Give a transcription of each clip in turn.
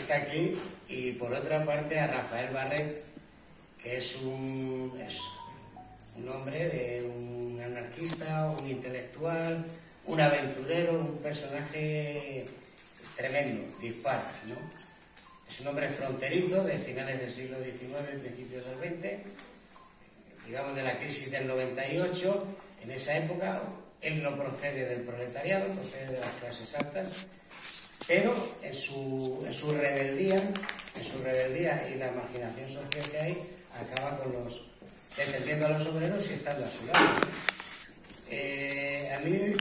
está aquí, y por otra parte a Rafael Barret, que es un hombre, un anarquista, un intelectual, un aventurero, un personaje tremendo, dispar, ¿no? Es un hombre fronterizo de finales del siglo XIX, principios del XX, digamos de la crisis del 98. En esa época él no procede del proletariado, procede de las clases altas, pero en su rebeldía y la marginación social que hay, acaba defendiendo a los obreros y estando a su lado. A mí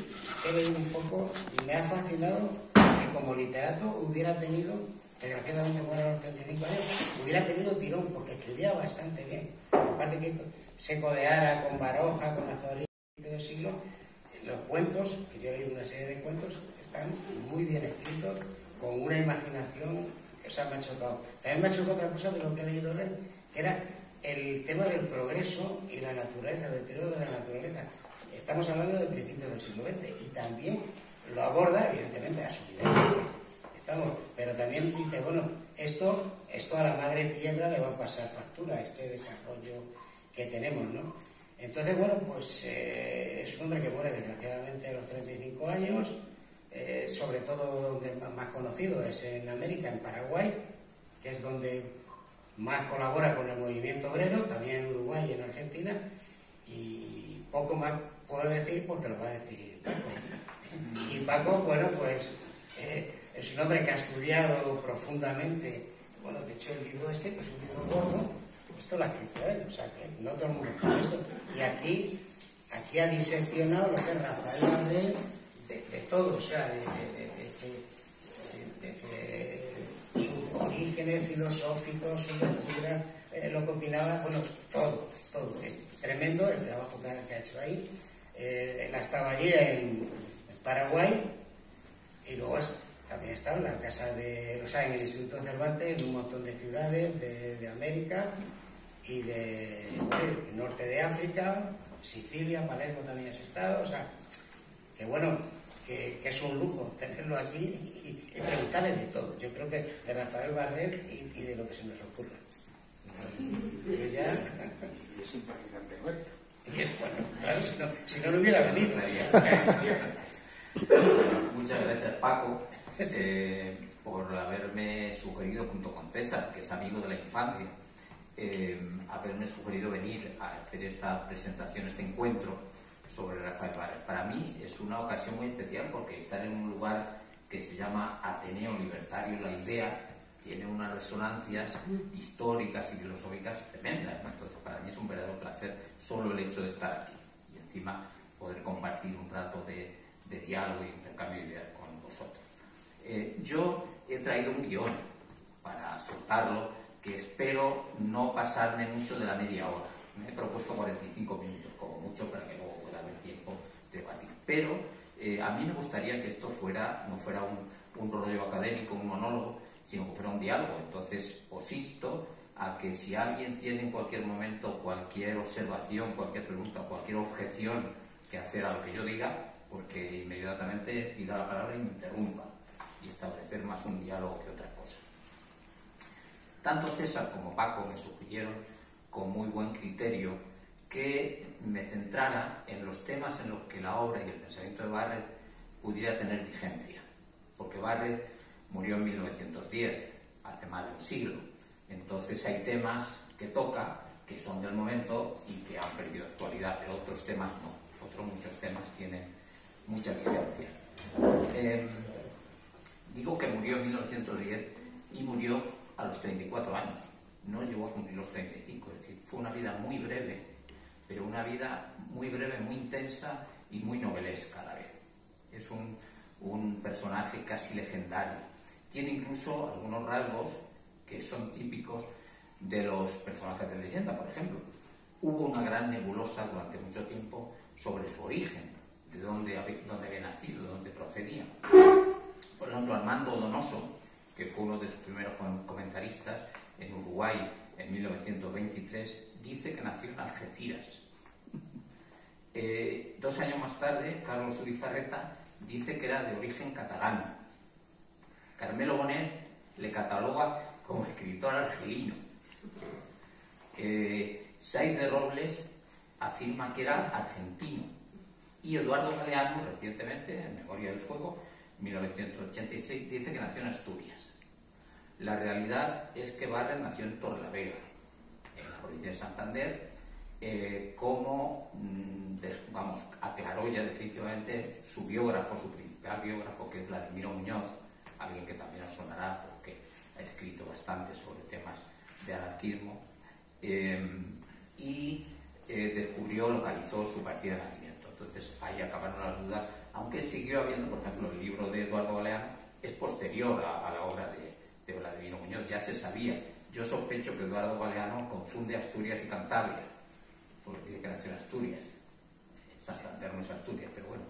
un poco me ha fascinado que como literato hubiera tenido, desgraciadamente muere a los 35 años, hubiera tenido tirón, porque escribía bastante bien. Aparte que se codeara con Baroja, con Azorín del siglo, los cuentos, que yo he leído una serie de cuentos, están muy bien escritos, con una imaginación que me ha chocado. También me ha chocado otra cosa de lo que he leído de él, que era el tema del progreso y la naturaleza, del deterioro de la naturaleza. Estamos hablando de principios del siglo XX y también lo aborda, evidentemente, a su nivel. Pero también dice, bueno, esto a la madre tierra le va a pasar factura, este desarrollo que tenemos, ¿no? Entonces, bueno, pues es un hombre que muere desgraciadamente a los 35 años, sobre todo donde más conocido es en América, en Paraguay, que es donde más colabora con el movimiento obrero, también en Uruguay y en Argentina, y poco más puedo decir porque lo va a decir Paco. Y Paco, bueno, pues es un hombre que ha estudiado profundamente, bueno, de hecho el libro que es un libro gordo, esto lo ha escrito él, o sea que no todo el mundo sabe esto, y aquí ha diseccionado lo que es Rafael Barret de todo, o sea, de sus orígenes filosóficos, su lectura, lo que opinaba, bueno, todo, es tremendo el trabajo que ha hecho ahí. Él estaba allí en Paraguay, y luego también ha estado en la casa en el Instituto Cervantes, en un montón de ciudades de América y del norte de África, Sicilia, Palermo también has estado, o sea, que bueno, que es un lujo tenerlo aquí y preguntarle de todo. Yo creo que de Rafael Barret y de lo que se nos ocurra. Y ya... es un practicante nuestro. Y es bueno, claro, si no hubiera venido. Muchas gracias, Paco, por haberme sugerido, junto con César, que es amigo de la infancia, haberme sugerido venir a hacer esta presentación, este encuentro sobre Rafael Barret. Para mí es una ocasión muy especial porque estar en un lugar que se llama Ateneo Libertario, la idea tiene unas resonancias históricas y filosóficas tremendas, ¿no? Entonces para mí es un verdadero placer solo el hecho de estar aquí y encima poder compartir un rato de diálogo e intercambio de ideas con vosotros. Yo he traído un guión para soltarlo que espero no pasarme mucho de la media hora. Me he propuesto 45 minutos como mucho para que luego pueda haber tiempo de debatir. Pero a mí me gustaría que esto no fuera un rollo académico, un monólogo, sino que fuera un diálogo. Entonces os insto a que si alguien tiene en cualquier momento cualquier observación, cualquier pregunta, cualquier objeción que hacer a lo que yo diga, porque inmediatamente pida la palabra y me interrumpa, y establecer más un diálogo que otra cosa. Tanto César como Paco me sugirieron con muy buen criterio que me centrara en los temas en los que la obra y el pensamiento de Barret pudiera tener vigencia, porque Barret murió en 1910, hace más de un siglo. Entonces hay temas que toca que son del momento y que han perdido actualidad, pero otros temas no. Muchos temas tienen mucha vigencia. Digo que murió en 1910 y murió a los 34 años. No llegó a cumplir los 35, es decir, fue una vida muy breve, pero una vida muy breve, muy intensa y muy novelesca a la vez. Es un personaje casi legendario. Tiene incluso algunos rasgos que son típicos de los personajes de leyenda, por ejemplo. Hubo una gran nebulosa durante mucho tiempo sobre su origen, de dónde había nacido, de dónde procedía. Por ejemplo, Armando Donoso, que fue uno de sus primeros comentaristas en Uruguay en 1923, dice que nació en Algeciras. 2 años más tarde, Carlos Urizarreta dice que era de origen catalán. Carmelo Bonet le cataloga como escritor argelino. Saiz de Robles afirma que era argentino. Y Eduardo Galeano, recientemente, en Memoria del Fuego, 1986, dice que nació en Asturias. La realidad es que Barres nació en Torrelavega, en la provincia de Santander, aclaró ya definitivamente su biógrafo, su principal biógrafo, que es Vladimiro Muñoz, alguien que también os sonará porque ha escrito bastante sobre temas de anarquismo, localizó su partida de nacimiento. Entonces ahí acabaron las dudas, aunque siguió habiendo, por ejemplo, el libro de Eduardo Galeano es posterior a la obra de Vladimiro Muñoz, ya se sabía. Yo sospecho que Eduardo Galeano confunde Asturias y Cantabria, porque dice que nació en Asturias. Santander no es Asturias, pero bueno,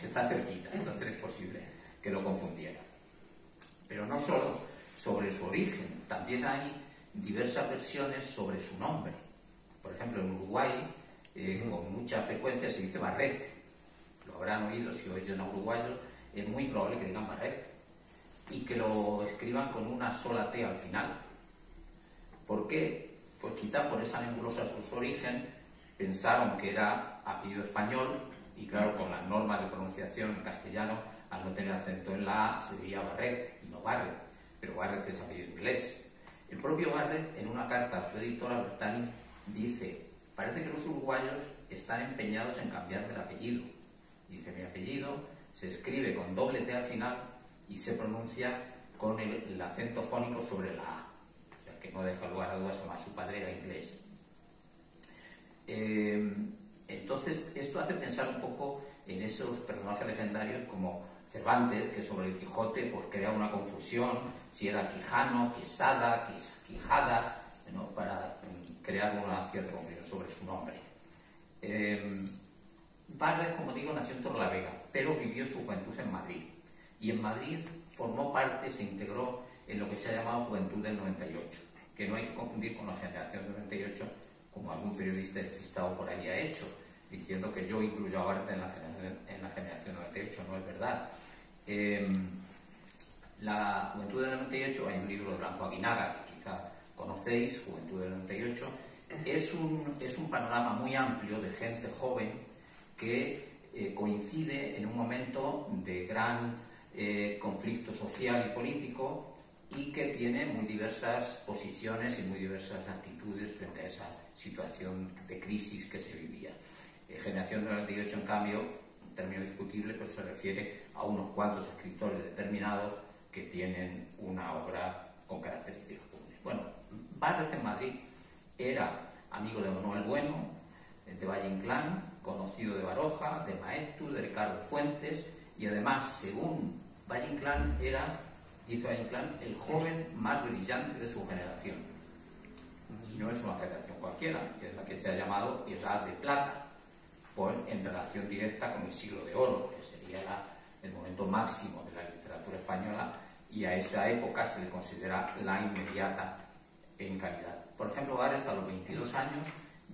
está cerquita, entonces es posible que lo confundiera. Pero no solo sobre su origen, también hay diversas versiones sobre su nombre. Por ejemplo, en Uruguay, con mucha frecuencia se dice Barret. Lo habrán oído si oyen a uruguayos, es muy probable que digan Barret. Y que lo escriban con una sola T al final. ¿Por qué? Pues quizá por esa nebulosa de su origen pensaron que era apellido español y claro, con las normas de pronunciación en castellano, al no tener acento en la A, se diría Barret y no Barret, pero Barret es apellido inglés. El propio Barret, en una carta a su editora Bertani, dice: parece que los uruguayos están empeñados en cambiar el apellido. Dice: mi apellido se escribe con doble T al final y se pronuncia con el acento fónico sobre la A. O sea, que no deja lugar a dudas, además su padre era inglés. Entonces, esto hace pensar un poco en esos personajes legendarios como Cervantes, que sobre el Quijote pues crea una confusión, si era Quijano, Quesada, Quijada, ¿no? Para crear una cierta confusión sobre su nombre. Barres, como digo, nació en Torrelavega, pero vivió su juventud en Madrid. Y en Madrid formó parte, se integró en lo que se ha llamado Juventud del 98, que no hay que confundir con la generación del 98, como algún periodista despistado por ahí ha hecho, diciendo que yo incluyo a Barres en la generación 98, no es verdad. La Juventud del 98, hay un libro de Blanco Aguinaga, que quizá conocéis, Juventud del 98, es un panorama muy amplio de gente joven que coincide en un momento de gran conflicto social y político y que tiene muy diversas posiciones y muy diversas actitudes frente a esa situación de crisis que se vivía. Generación del 98, en cambio, un término discutible, pero se refiere a unos cuantos escritores determinados que tienen una obra con características comunes. Bueno, Barres en Madrid era amigo de Manuel Bueno, de Valle Inclán, conocido de Baroja, de Maestu, de Ricardo Fuentes, y además, según Valle Inclán, dice Valle Inclán, el joven más brillante de su generación. Y no es una generación cualquiera, es la que se ha llamado Edad de Plata, en relación directa con el siglo de oro, que sería el momento máximo de la literatura española, y a esa época se le considera la inmediata en calidad. Por ejemplo, Barres, a los 22 años,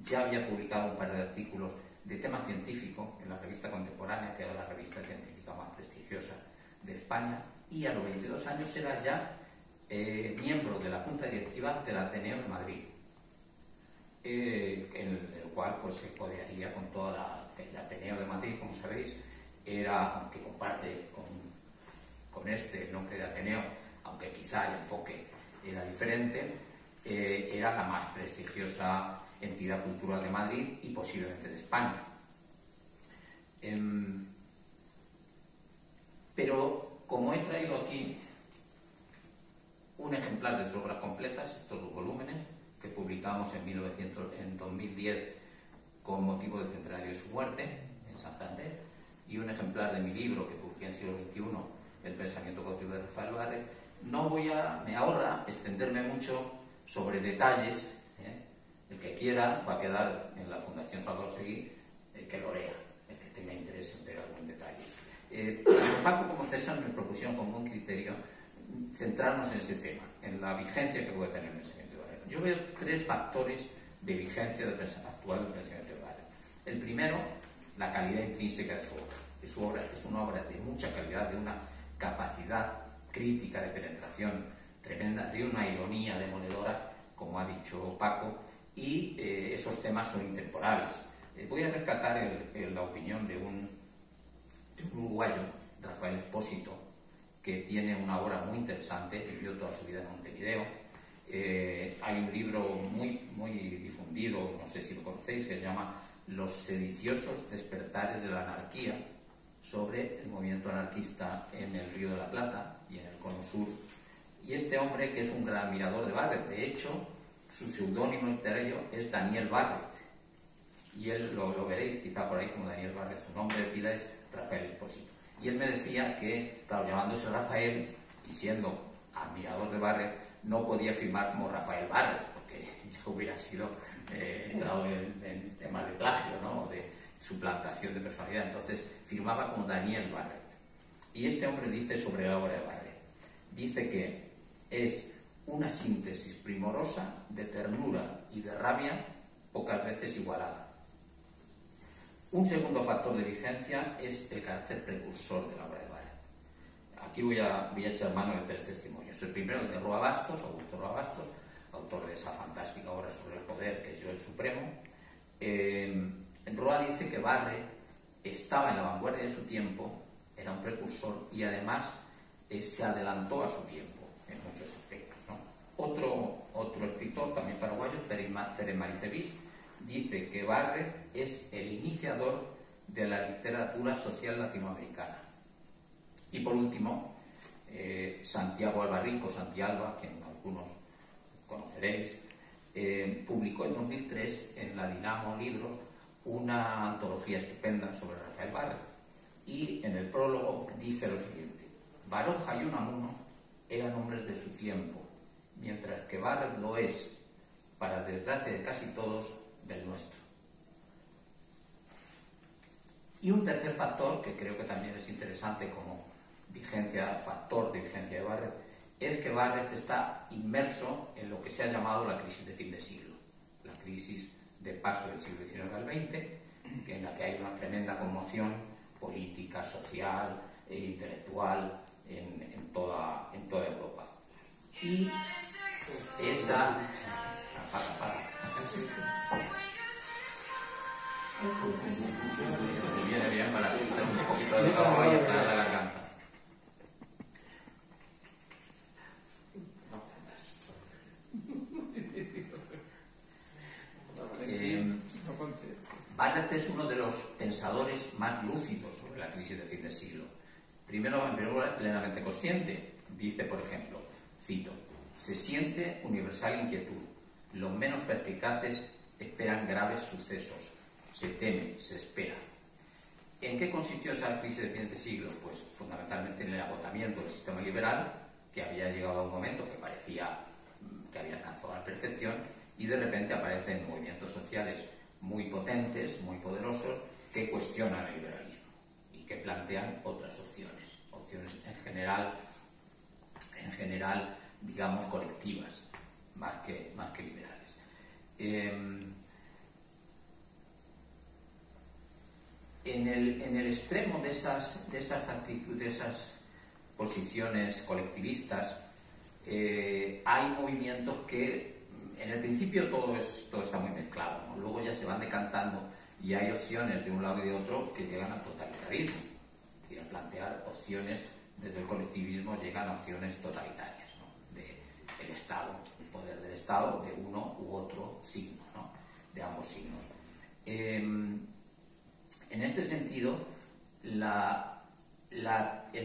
ya había publicado un par de artículos de tema científico en la revista Contemporánea, que era la revista científica más prestigiosa de España, y a los 22 años era ya miembro de la Junta Directiva del Ateneo de Madrid, en el cual pues se codearía con toda el Ateneo de Madrid, como sabéis, aunque comparte con el nombre de Ateneo, aunque quizá el enfoque era diferente, era la más prestigiosa entidad cultural de Madrid y posiblemente de España. Pero como he traído aquí un ejemplar de sus obras completas, estos dos volúmenes que publicamos en 2010 con motivo del centenario de su muerte en Santander, y un ejemplar de mi libro que publiqué en siglo XXI, El pensamiento cautivo de Rafael Barres, me ahorra extenderme mucho sobre detalles. El que quiera va a quedar en la Fundación Salvador Seguí, el que lo lea, el que tenga interés en ver algún detalle. Tanto Paco como César me propusieron con buen criterio centrarnos en ese tema, en la vigencia que puede tener el pensamiento de Barres. Yo veo tres factores de vigencia actual del pensamiento de Barres. El primero, la calidad intrínseca de su obra. Es una obra de mucha calidad, de una capacidad crítica de penetración tremenda, de una ironía demoledora, como ha dicho Paco, y esos temas son intemporales. Voy a rescatar la opinión de un uruguayo, Rafael Espósito, que tiene una obra muy interesante, vivió toda su vida en Montevideo. Hay un libro muy difundido, no sé si lo conocéis, que se llama Los sediciosos despertares de la anarquía, sobre el movimiento anarquista en el Río de la Plata y en el Cono Sur. Y este hombre, que es un gran admirador de Barrett, de hecho, su seudónimo literario es Daniel Barrett. Y él lo veréis quizá por ahí como Daniel Barrett, su nombre de pila es Rafael Espósito. Y él me decía que, claro, llamándose Rafael y siendo admirador de Barrett, no podía firmar como Rafael Barrett, porque ya hubiera sido entrado en temas de plagio, ¿no? De suplantación de personalidad. Entonces firmaba como Daniel Barrett. Y este hombre dice sobre la obra de Barrett, dice que es una síntesis primorosa de ternura y de rabia pocas veces igualada. Un segundo factor de vigencia es el carácter precursor de la obra de Barrett. Aquí voy a echar mano de 3 testimonios. El primero de Roa Bastos, Augusto Roa Bastos, autor de esa fantástica obra sobre el poder que es Yo el Supremo. Roa dice que Barrett estaba en la vanguardia de su tiempo, era un precursor y además se adelantó a su tiempo en muchos aspectos, ¿no? Otro escritor, también paraguayo, Pérez Maricevich, dice que Barrett es el iniciador de la literatura social latinoamericana. Y por último, Santiago Albarrico, Santialba, que algunos conoceréis, publicó en 2003 en la Dinamo Libros una antología estupenda sobre Rafael Barrett. Y en el prólogo dice lo siguiente: Baroja y Unamuno eran hombres de su tiempo, mientras que Barrett lo es, para desgracia de casi todos, del nuestro. Y un tercer factor, que creo que también es interesante como factor de vigencia de Barrett, es que Barrett está inmerso en lo que se ha llamado la crisis de fin de siglo, la crisis de paso del siglo XIX al XX, en la que hay una tremenda conmoción política, social e intelectual en toda Europa. Y esa... Viene bien para echar un poquito de agua y aclarar la garganta. Barrett es uno de los pensadores más lúcidos sobre la crisis de fin de siglo. Primero, en primer lugar, plenamente consciente. Dice, por ejemplo, cito: se siente universal inquietud. Los menos perspicaces esperan graves sucesos. Se teme, se espera. ¿En qué consistió esa crisis de fin de siglo? Pues fundamentalmente en el agotamiento del sistema liberal, que había llegado a un momento que parecía que había alcanzado la perfección, y de repente aparecen movimientos sociales muy potentes, muy poderosos, que cuestionan el liberalismo y que plantean otras opciones en general, digamos, colectivas, más que liberales. En el extremo de esas actitudes, de esas posiciones colectivistas, hay movimientos que en el principio todo está muy mezclado, ¿no? Luego ya se van decantando y hay opciones de un lado y de otro que llegan al totalitarismo. Y al plantear opciones desde el colectivismo llegan a opciones totalitarias, ¿no? Del Estado, el poder del Estado, de uno u otro signo, ¿no? De ambos signos. En este sentido, el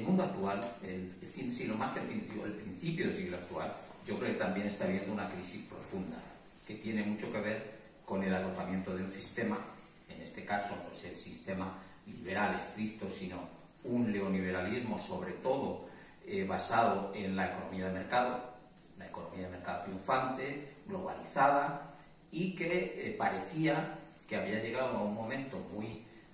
mundo actual, el fin de siglo, más que el fin de siglo, el principio del siglo actual, yo creo que también está habiendo una crisis profunda que tiene mucho que ver con el agotamiento de un sistema, en este caso no es el sistema liberal estricto, sino un neoliberalismo sobre todo basado en la economía de mercado triunfante, globalizada, y que parecía que había llegado a un momento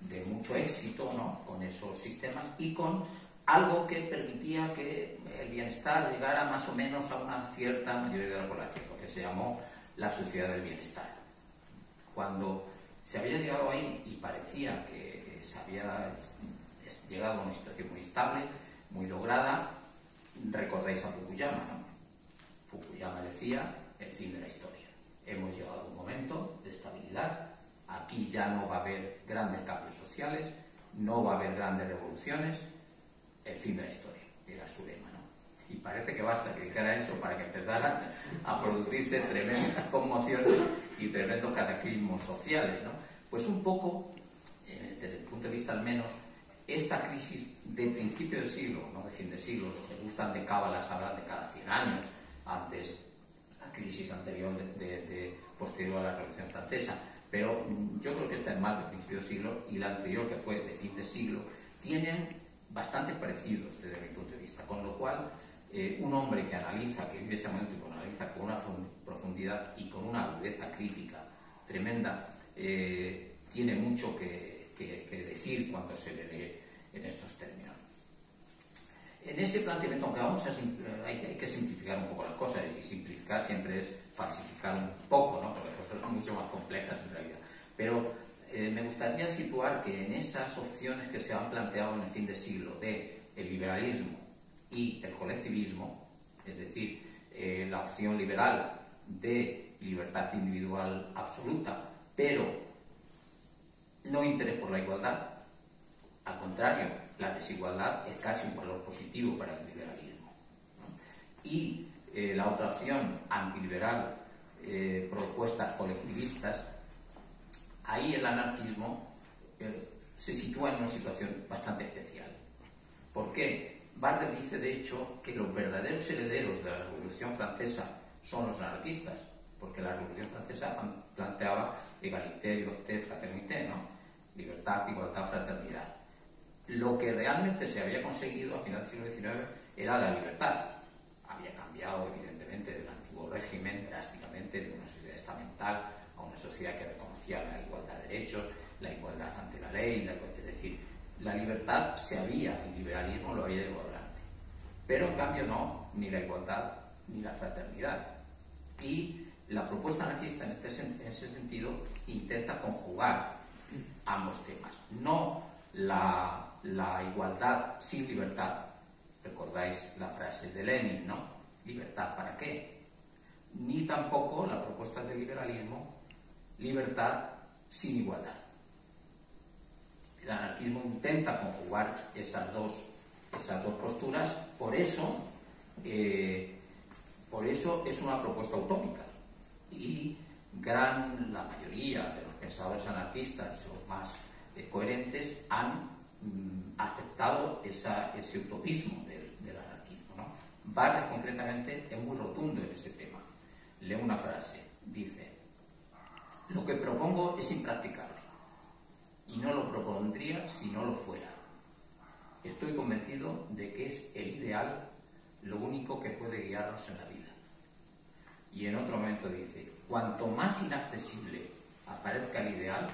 de mucho éxito, ¿no? Con esos sistemas y con algo que permitía que el bienestar llegara más o menos a una cierta mayoría de la población, lo que se llamó la sociedad del bienestar. Cuando se había llegado ahí y parecía que se había llegado a una situación muy estable, muy lograda, recordáis a Fukuyama, ¿no? Fukuyama decía, el fin de la historia. Hemos llegado a un momento de estabilidad, aquí ya no va a haber grandes cambios sociales, no va a haber grandes revoluciones, el fin de la historia, era su lema, ¿no? Y parece que basta que dijera eso para que empezaran a producirse tremendas conmociones y tremendos cataclismos sociales, ¿no? Pues un poco, desde el punto de vista al menos, esta crisis de principio de siglo, no de fin de siglo, los que gustan de cábalas hablan de cada 100 años, antes la crisis anterior posterior a la Revolución Francesa, pero yo creo que esta es más de principio de siglo y la anterior, que fue de fin de siglo, tienen bastante parecidos desde mi punto de vista, con lo cual un hombre que analiza, que vive ese momento y que analiza con una profundidad y con una agudeza crítica tremenda, tiene mucho que decir cuando se le lee en estos términos. En ese planteamiento, aunque vamos hay que simplificar un poco las cosas, y simplificar siempre es falsificar un poco, ¿no? Porque las cosas son mucho más complejas en realidad. Pero me gustaría situar que en esas opciones que se han planteado en el fin de siglo de el liberalismo y el colectivismo, es decir, la opción liberal de libertad individual absoluta, pero no interés por la igualdad, al contrario, la desigualdad es casi un valor positivo para el liberalismo, ¿no? Y la otra opción, antiliberal, propuestas colectivistas, ahí el anarquismo se sitúa en una situación bastante especial. ¿Por qué? Barthes dice, de hecho, que los verdaderos herederos de la Revolución Francesa son los anarquistas, porque la Revolución Francesa planteaba égalité, liberté, fraternité, ¿no? Libertad, igualdad, fraternidad. Lo que realmente se había conseguido a final del siglo XIX era la libertad. Había cambiado, evidentemente, del antiguo régimen drásticamente, de una sociedad estamental a una sociedad que reconocía la igualdad de derechos, la igualdad ante la ley, es decir, la libertad se había, el liberalismo lo había llevado adelante. Pero en cambio no, ni la igualdad ni la fraternidad. Y la propuesta anarquista en ese sentido intenta conjugar ambos temas. No la igualdad sin libertad, recordáis la frase de Lenin, ¿no? ¿Libertad para qué? Ni tampoco la propuesta del liberalismo, libertad sin igualdad. El anarquismo intenta conjugar esas dos posturas, por eso es una propuesta utópica. Y la mayoría de los pensadores anarquistas o más coherentes han aceptado ese utopismo del anarquismo, ¿no? Barthes concretamente es muy rotundo en ese tema. Leo una frase, dice: lo que propongo es impracticable y no lo propondría si no lo fuera. Estoy convencido de que es el ideal lo único que puede guiarnos en la vida. Y en otro momento dice: cuanto más inaccesible aparezca el ideal,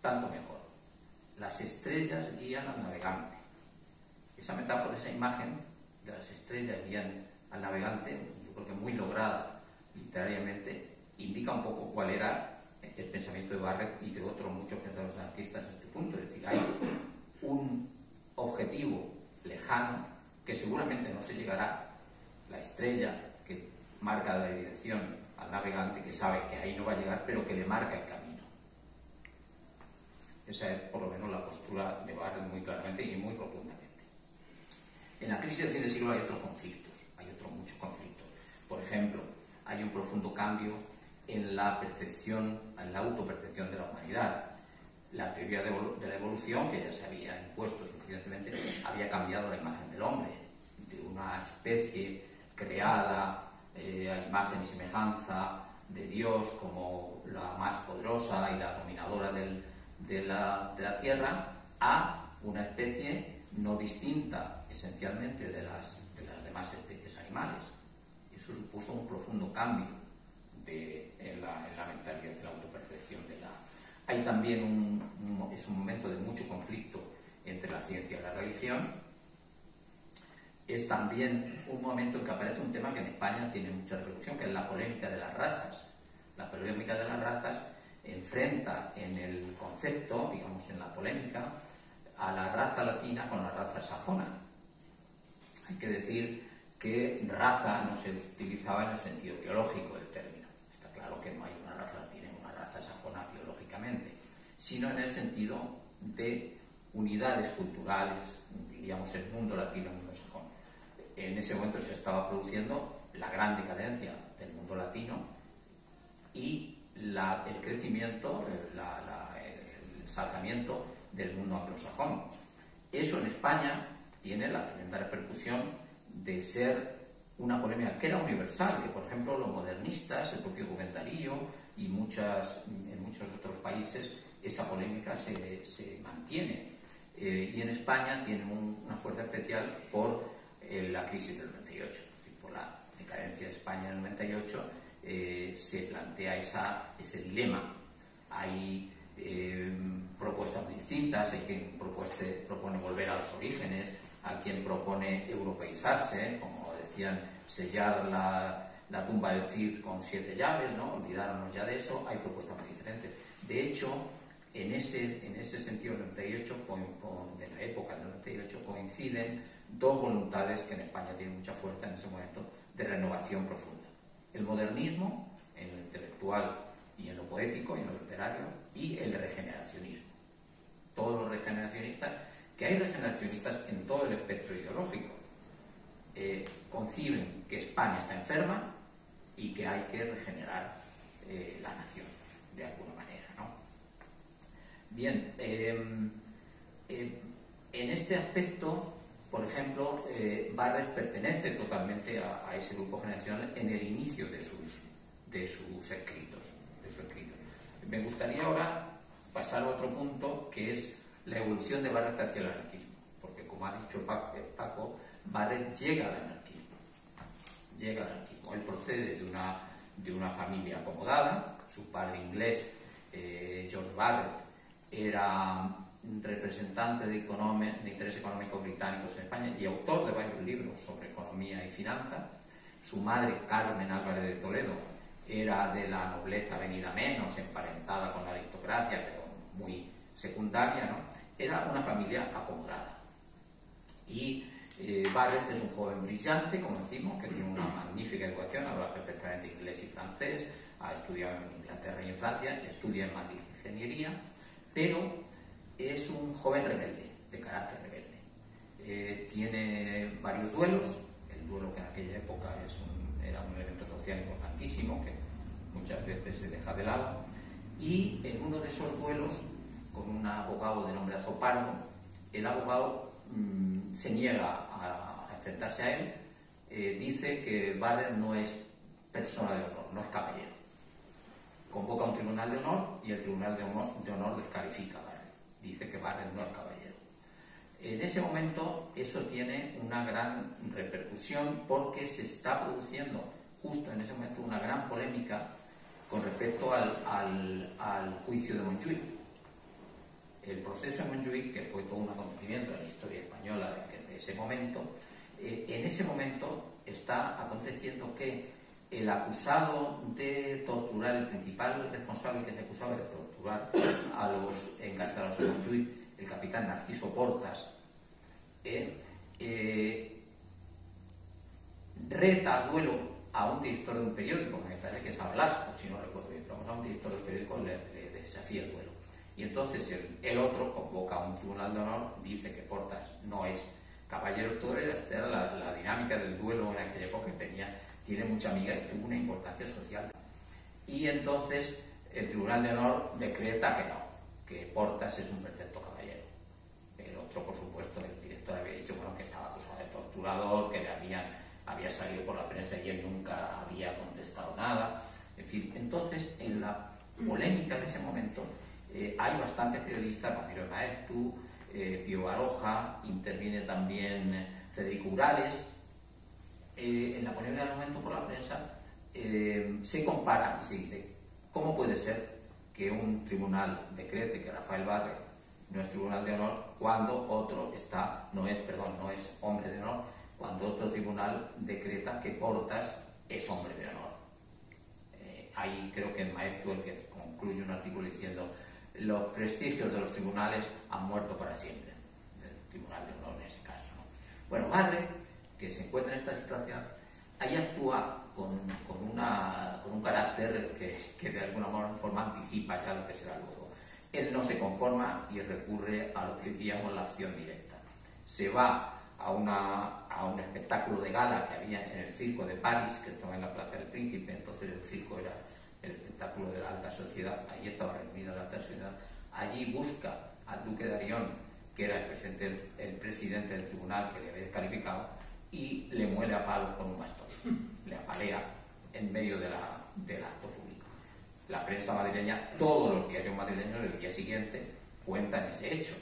tanto mejor. Las estrellas guían al navegante. Esa metáfora, esa imagen de las estrellas guían al navegante, yo creo que muy lograda literariamente, indica un poco cuál era el pensamiento de Barthes y de otros muchos pensadores anarquistas en este punto. Es decir, hay un objetivo lejano que seguramente no se llegará, la estrella que marca la dirección al navegante, que sabe que ahí no va a llegar, pero que le marca el camino. Esa es por lo menos la postura de Barthes muy claramente y muy rotundamente. En la crisis del fin de siglo hay otros conflictos, hay otros muchos conflictos. Por ejemplo, hay un profundo cambio en la percepción, en la autopercepción de la humanidad. La teoría de la evolución, que ya se había impuesto suficientemente, había cambiado la imagen del hombre, de una especie creada a imagen y semejanza de Dios como la más poderosa y la dominadora de la tierra, a una especie no distinta esencialmente de las demás especies animales. Eso supuso un profundo cambio en la mentalidad de la autopercepción de la... Hay también es un momento de mucho conflicto entre la ciencia y la religión. Es también un momento en que aparece un tema que en España tiene mucha repercusión, que es la polémica de las razas. La polémica de las razas enfrenta en el concepto, digamos en la polémica, a la raza latina con la raza sajona. Hay que decir que raza no se utilizaba en el sentido biológico del término. Está claro que no hay una raza latina y una raza sajona biológicamente, sino en el sentido de unidades culturales, diríamos el mundo latino, el mundo sajón. En ese momento se estaba produciendo la gran decadencia del mundo latino y el crecimiento, el saltamiento del mundo anglosajón. Eso en España tiene la tremenda repercusión de ser una polémica que era universal, que por ejemplo los modernistas, el propio Comentario y en muchos otros países esa polémica se mantiene. Y en España tiene una fuerza especial por la crisis del 98, por la decadencia de España en el 98. Se plantea ese dilema. Hay propuestas muy distintas, hay quien propone volver a los orígenes, hay quien propone europeizarse, como decían, sellar la tumba del Cid con 7 llaves, ¿no? Olvidarnos ya de eso. Hay propuestas muy diferentes. De hecho, en ese sentido, el 98, de la época del 98, coinciden dos voluntades que en España tienen mucha fuerza en ese momento de renovación profunda. El modernismo, en lo intelectual y en lo poético y en lo literario, y el regeneracionismo. Todos los regeneracionistas, que hay regeneracionistas en todo el espectro ideológico, conciben que España está enferma y que hay que regenerar la nación, de alguna manera, ¿no? Bien, en este aspecto, por ejemplo, Barres pertenece totalmente a ese grupo generacional en el inicio de sus escritos. Me gustaría ahora pasar a otro punto, que es la evolución de Barres hacia el anarquismo, porque como ha dicho Paco, Barres llega al anarquismo. Él procede de una familia acomodada. Su padre inglés, George Barrett, era representante de intereses económicos británicos en España y autor de varios libros sobre economía y finanzas. Su madre, Carmen Álvarez de Toledo, era de la nobleza venida menos, emparentada con la aristocracia, pero muy secundaria, ¿no? Era una familia acomodada. Y Barrett es un joven brillante, como decimos, que tiene una magnífica educación, habla perfectamente inglés y francés, ha estudiado en Inglaterra y en Francia, estudia en Madrid ingeniería, pero es un joven rebelde, de carácter rebelde. Tiene varios duelos. El duelo, que en aquella época era un elemento social importantísimo, que muchas veces se deja de lado, y en uno de esos duelos, con un abogado de nombre Azopardo, el abogado se niega a enfrentarse a él. Dice que Barrett no es persona de honor, no es caballero. Convoca a un tribunal de honor y el tribunal de honor descalifica a Barrett. Dice que Barrett no es caballero. En ese momento eso tiene una gran repercusión, porque se está produciendo justo en ese momento una gran polémica con respecto al juicio de Montjuïc. El proceso de Montjuïc, que fue todo un acontecimiento en la historia española de ese momento, en ese momento está aconteciendo que el acusado de torturar, el principal responsable que se acusaba de torturar a los encarcelados de Montjuïc, el capitán Narciso Portas, reta a duelo a un director de un periódico, me parece que es a Blasco, si no recuerdo bien, pero vamos, a un director del periódico le desafía el duelo. Y entonces el otro convoca a un tribunal de honor, dice que Portas no es caballero. Todo era la dinámica del duelo en aquella época, que tiene mucha amiga y tuvo una importancia social. Y entonces el tribunal de honor decreta que no, que Portas es un perfecto caballero. El otro, por supuesto, el director había dicho, bueno, que estaba acusado de torturador, que había salido por la prensa y él nunca había contestado nada. En fin, entonces en la polémica de ese momento hay bastantes periodistas, Ramiro Maeztu, Pío Baroja, interviene también Federico Urales. En la polémica del momento por la prensa se compara y se dice, ¿cómo puede ser que un tribunal decrete que Rafael Barrett no es tribunal de honor cuando otro no es hombre de honor, cuando otro tribunal decreta que Portas es hombre de honor? Ahí creo que el Maeztu el que concluye un artículo diciendo: los prestigios de los tribunales han muerto para siempre, del tribunal de honor en ese caso, ¿no? Bueno, Barrett, que se encuentra en esta situación, ahí actúa con un carácter que de alguna forma anticipa ya lo que será luego. Él no se conforma y recurre a lo que diríamos la acción directa. Se va a un espectáculo de gala que había en el circo de París, que estaba en la Plaza del Príncipe. Entonces el circo era el espectáculo de la alta sociedad, allí estaba reunida la alta sociedad. Allí busca al duque de Arión, que era el presidente del tribunal que le había descalificado, y le muele a palos con un bastón, le apalea en medio del acto público. La prensa madrileña, todos los diarios madrileños del día siguiente cuentan ese hecho,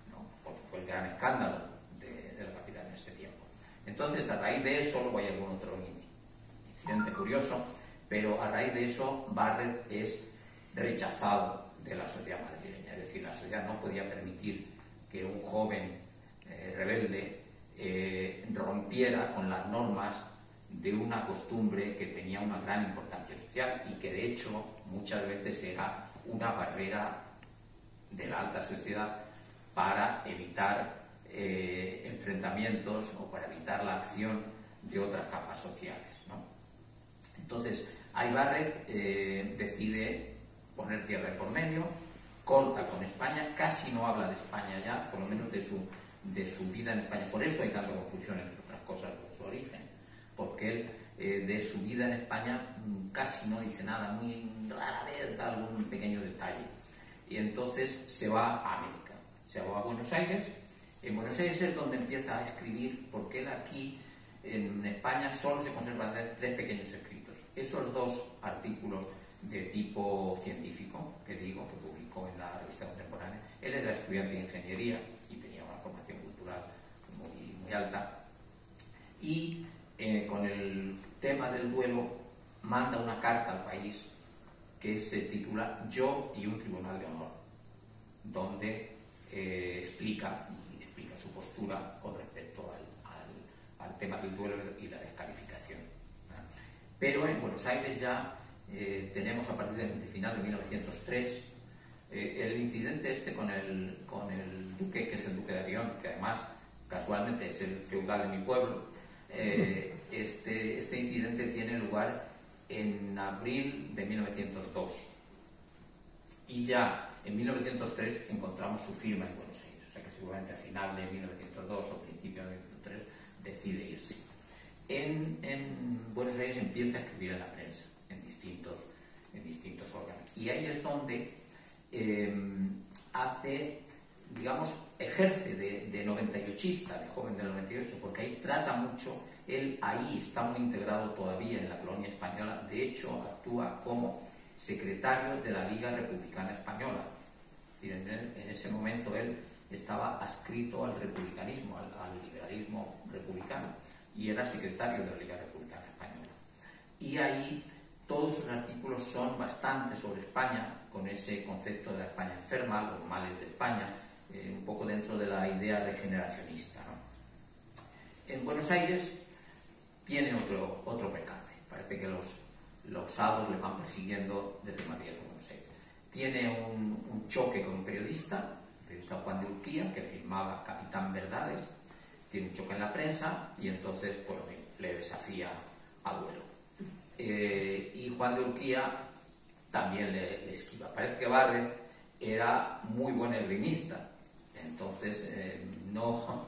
¿no? Porque fue el gran escándalo de la capital en ese tiempo. Entonces, a raíz de eso, luego hay algún otro incidente curioso, pero a raíz de eso Barret es rechazado de la sociedad madrileña. Es decir, la sociedad no podía permitir que un joven rebelde rompiera con las normas de una costumbre que tenía una gran importancia social y que de hecho muchas veces era una barrera de la alta sociedad para evitar enfrentamientos o para evitar la acción de otras capas sociales, ¿no? Entonces, Aybarret decide poner tierra por medio, corta con España, casi no habla de España ya, por lo menos de su vida en España. Por eso hay tanta confusión, entre otras cosas, por su origen, porque él de su vida en España casi no dice nada, muy rara vez da algún pequeño detalle. Y entonces se va a América, se va a Buenos Aires. En Buenos Aires es donde empieza a escribir, porque él aquí en España solo se conservan 3 pequeños escritos. Esos 2 artículos de tipo científico, que digo, que publicó en la revista Contemporánea. Él era estudiante de ingeniería y tenía una formación cultural muy, muy alta. Y con el tema del duelo manda una carta al país que se titula Yo y un tribunal de honor, donde explica su postura con respecto al tema del duelo y la descalificación. Pero en Buenos Aires ya tenemos a partir del final de 1903 el incidente con el duque, que es el duque de Arión, que además casualmente es el feudal de mi pueblo. Este incidente tiene lugar en abril de 1902 y ya en 1903 encontramos su firma en Buenos Aires, o sea que seguramente a final de 1902 o principio de 1903 decide irse. En Buenos Aires empieza a escribir en la prensa, en distintos órganos, y ahí es donde ejerce de 98ista, de joven del 98, porque ahí trata mucho, él ahí está muy integrado todavía en la colonia española. De hecho actúa como secretario de la Liga Republicana Española, y en ese momento él estaba adscrito al republicanismo, al liberalismo republicano, y era secretario de la Liga Republicana Española. Y ahí todos sus artículos son bastante sobre España, con ese concepto de la España enferma, los males de España, un poco dentro de la idea regeneracionista, ¿no? En Buenos Aires tiene otro percance. Parece que los hados le van persiguiendo desde Madrid a Buenos Aires. Tiene un choque con un periodista, el periodista Juan de Urquía, que firmaba Capitán Verdades. Tiene un choque en la prensa y entonces le desafía a duelo. Y Juan de Urquía también le esquiva. Parece que Barret era muy buen esgrimista, entonces no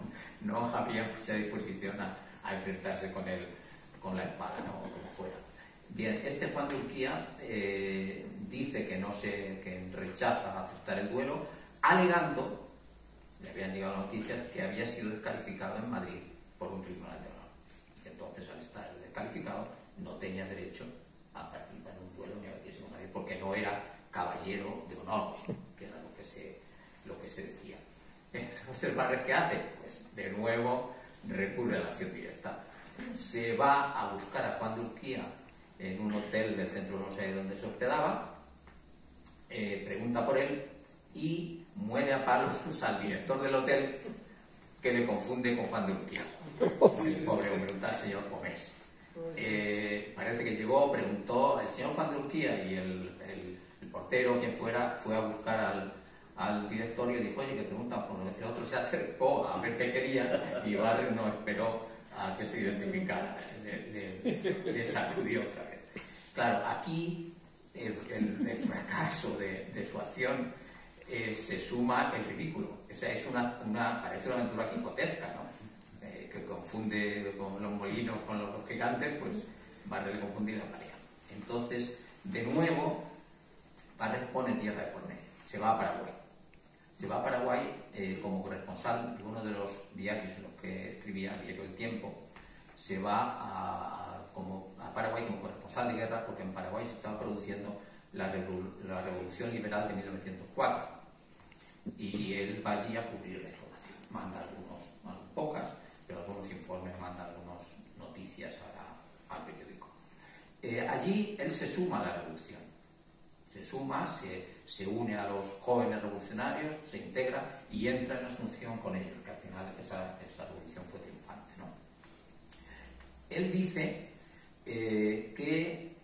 había mucha disposición a enfrentarse con la espada, ¿no? O como fuera. Bien, Juan de Urquía dice que rechaza aceptar el duelo, alegando, le habían llegado noticias, que había sido descalificado en Madrid por un tribunal de honor. Entonces, al estar descalificado, no tenía derecho a participar en un duelo ni a meterse con nadie, porque no era caballero de honor, que era lo que se decía. Entonces, ¿Barret qué hace? Pues de nuevo recurre a la acción directa. Se va a buscar a Juan de Urquía en un hotel del centro de Buenos Aires donde se hospedaba, pregunta por él y muere a palos al director del hotel, que le confunde con Juan de Urquía, el pobre hombre, un tal señor Gómez. Parece que llegó, preguntó al señor Juan de Urquía, y el portero, quien fuera, fue a buscar al directorio y dijo: oye, que preguntan por lo que el otro se acercó a ver qué quería, y Barret no esperó a que se identificara, le sacudió otra vez. Claro, aquí el fracaso de su acción se suma el ridículo. O sea, parece una aventura quijotesca, ¿no? Que confunde con los molinos con los gigantes, pues Barrett le confunde la marea. Entonces, de nuevo, Barrett pone tierra de por medio, se va a Paraguay. Se va a Paraguay como corresponsal de uno de los diarios en los que escribía, el diario El Tiempo. Se va a Paraguay como corresponsal de guerra porque en Paraguay se estaba produciendo la Revolución Liberal de 1904. Y él va allí a cubrir la información. Manda pocas, pero algunos informes, manda algunas noticias al periódico. Allí él se suma a la revolución. Se une a los jóvenes revolucionarios, se integra y entra en Asunción con ellos, que al final esa revolución fue triunfante, ¿no? Él dice que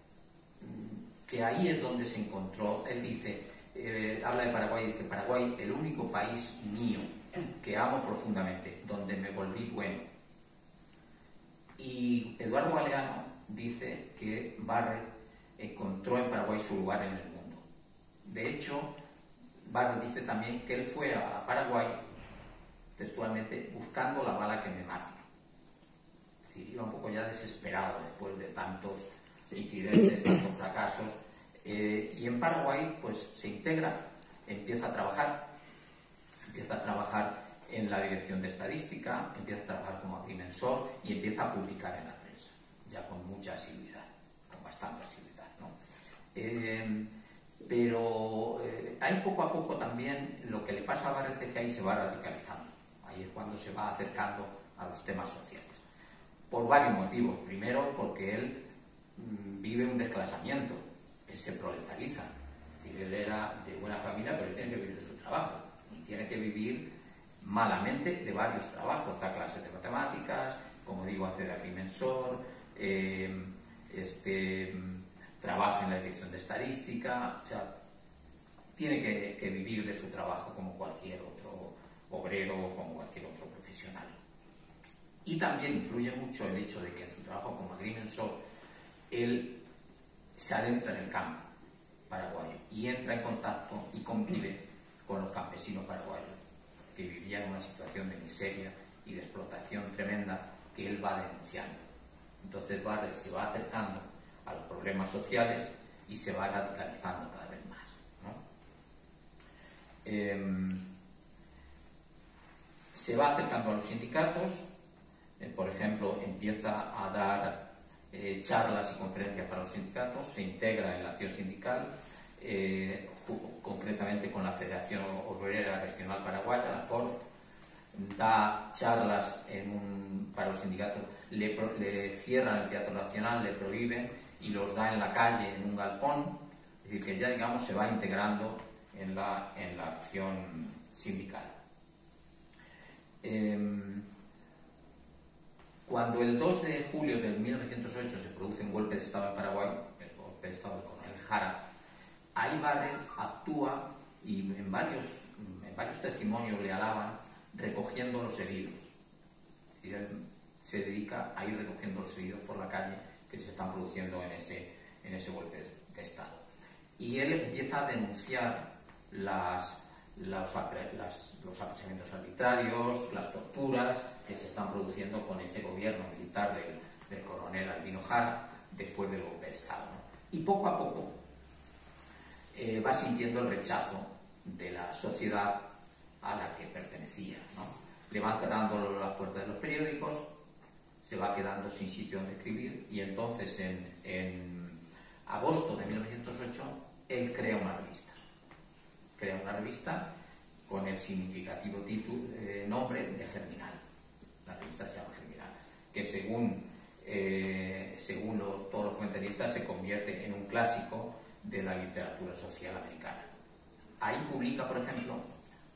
ahí es donde se encontró, él dice, habla de Paraguay, dice: Paraguay, el único país mío que amo profundamente, donde me volví bueno. Y Eduardo Galeano dice que Barrett encontró en Paraguay su lugar en el mundo. De hecho, Barrett dice también que él fue a Paraguay, textualmente, buscando la bala que me mate. Es decir, iba un poco ya desesperado después de tantos incidentes, tantos fracasos. Y en Paraguay, pues, se integra, empieza a trabajar en la dirección de estadística, empieza a trabajar como agrimensor y empieza a publicar en la prensa, ya con mucha asiduidad, con bastante asiduidad, ¿no? Pero ahí poco a poco también lo que le pasa a Barrett es que ahí se va radicalizando, ahí es cuando se va acercando a los temas sociales, por varios motivos. Primero, porque él vive un desclasamiento, él se proletariza, es decir, él era de buena familia, pero él tiene que vivir de su trabajo y tiene que vivir malamente de varios trabajos. Da clases de matemáticas, como digo, hace de agrimensor, trabaja en la dirección de estadística, o sea, tiene que vivir de su trabajo como cualquier otro obrero o como cualquier otro profesional. Y también influye mucho el hecho de que en su trabajo como agrimensor él se adentra en el campo paraguayo y entra en contacto y convive con los campesinos paraguayos que vivían en una situación de miseria y de explotación tremenda que él va denunciando. Entonces Barrett se va acercando a los problemas sociales y se va radicalizando cada vez más, ¿no? Se va acercando a los sindicatos, por ejemplo, empieza a dar charlas y conferencias para los sindicatos, se integra en la acción sindical, concretamente con la Federación Obrera Regional Paraguaya, la FORP, da charlas para los sindicatos, le cierran el Teatro Nacional, le prohíben y los da en la calle, en un galpón, es decir, que ya, digamos, se va integrando en la acción sindical. Cuando el 2 de julio de 1908 se produce un golpe de Estado en Paraguay, el golpe de Estado del coronel Jara, ahí Barrett actúa y en varios testimonios le alaban recogiendo los heridos. Es decir, él se dedica a ir recogiendo los heridos por la calle que se están produciendo en ese golpe de Estado. Y él empieza a denunciar los apresamientos arbitrarios, las torturas que se están produciendo con ese gobierno militar del coronel Albino Jara después del golpe de Estado, ¿no? Y poco a poco va sintiendo el rechazo de la sociedad a la que pertenecía, ¿no? Le van cerrando las puertas de los periódicos, se va quedando sin sitio donde escribir y entonces en agosto de 1908 él crea una revista con el significativo nombre de Germinal. La revista se llama Germinal, que según todos los comentaristas se convierte en un clásico de la literatura social americana. Ahí publica, por ejemplo,